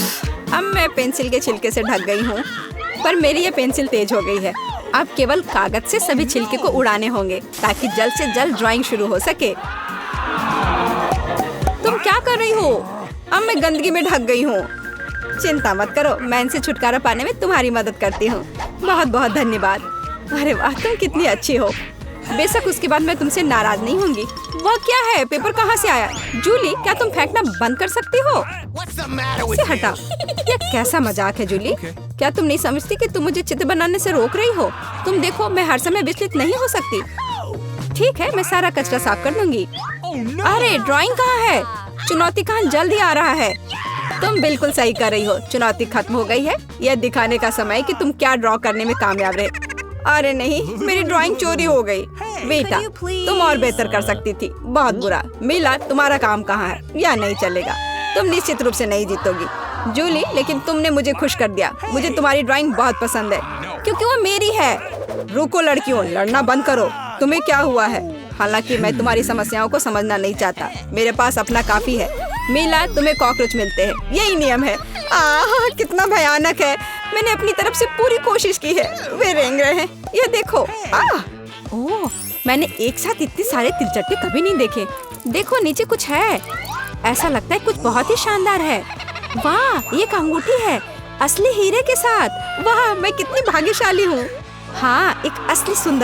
अब मैं पेंसिल के छिलके से ढक गई हूँ, पर मेरी ये पेंसिल तेज हो गई है। अब केवल कागज से सभी छिलके को उड़ाने होंगे ताकि जल्द से जल्द ड्राइंग शुरू हो सके। तुम क्या कर रही हो? अब मैं गंदगी में ढक गई हूँ। चिंता मत करो, मैं इनसे छुटकारा पाने में तुम्हारी मदद करती हूँ। बहुत बहुत धन्यवाद। अरे वाह, तुम कितनी अच्छी हो। बेशक उसके बाद मैं तुमसे नाराज नहीं होंगी। वह क्या है? पेपर कहाँ से आया? जूली, क्या तुम फेंकना बंद कर सकती हो? इसे हटा। यह कैसा मजाक है जूली? क्या तुम नहीं समझती कि तुम मुझे चित्र बनाने से रोक रही हो? तुम देखो, मैं हर समय विचलित नहीं हो सकती। ठीक है, मैं सारा कचरा साफ कर दूंगी। अरे ड्राइंग कहाँ है? चुनौती कहाँ जल्द ही आ रहा है। तुम बिल्कुल सही कर रही हो। चुनौती खत्म हो गई है। यह दिखाने का समय कि तुम क्या ड्रॉ करने में कामयाब रहे। अरे नहीं, मेरी ड्राइंग चोरी हो गई। बेटा, तुम और बेहतर कर सकती थी। बहुत बुरा। मीला, तुम्हारा काम कहाँ है? या नहीं चलेगा। तुम निश्चित रूप से नहीं जीतोगी जूली, लेकिन तुमने मुझे खुश कर दिया। मुझे तुम्हारी ड्राइंग बहुत पसंद है क्योंकि वो मेरी है। रुको लड़कियों, लड़ना बंद करो। तुम्हें क्या हुआ है? हालांकि मैं तुम्हारी समस्याओं को समझना नहीं चाहता। मेरे पास अपना काफी है। मीला, तुम्हें कॉकरोच मिलते हैं, यही नियम है। कितना भयानक है। मैंने अपनी तरफ से पूरी कोशिश की है। वे रेंग रहे हैं। ये देखो। ओह, मैंने एक साथ इतने सारे तिलचट्टे कभी नहीं देखे। देखो, नीचे कुछ है। ऐसा लगता है कुछ बहुत ही शानदार है। वाह, ये एक अंगूठी है असली हीरे के साथ। वाह, मैं कितनी भाग्यशाली हूँ। हाँ, एक असली सुंदर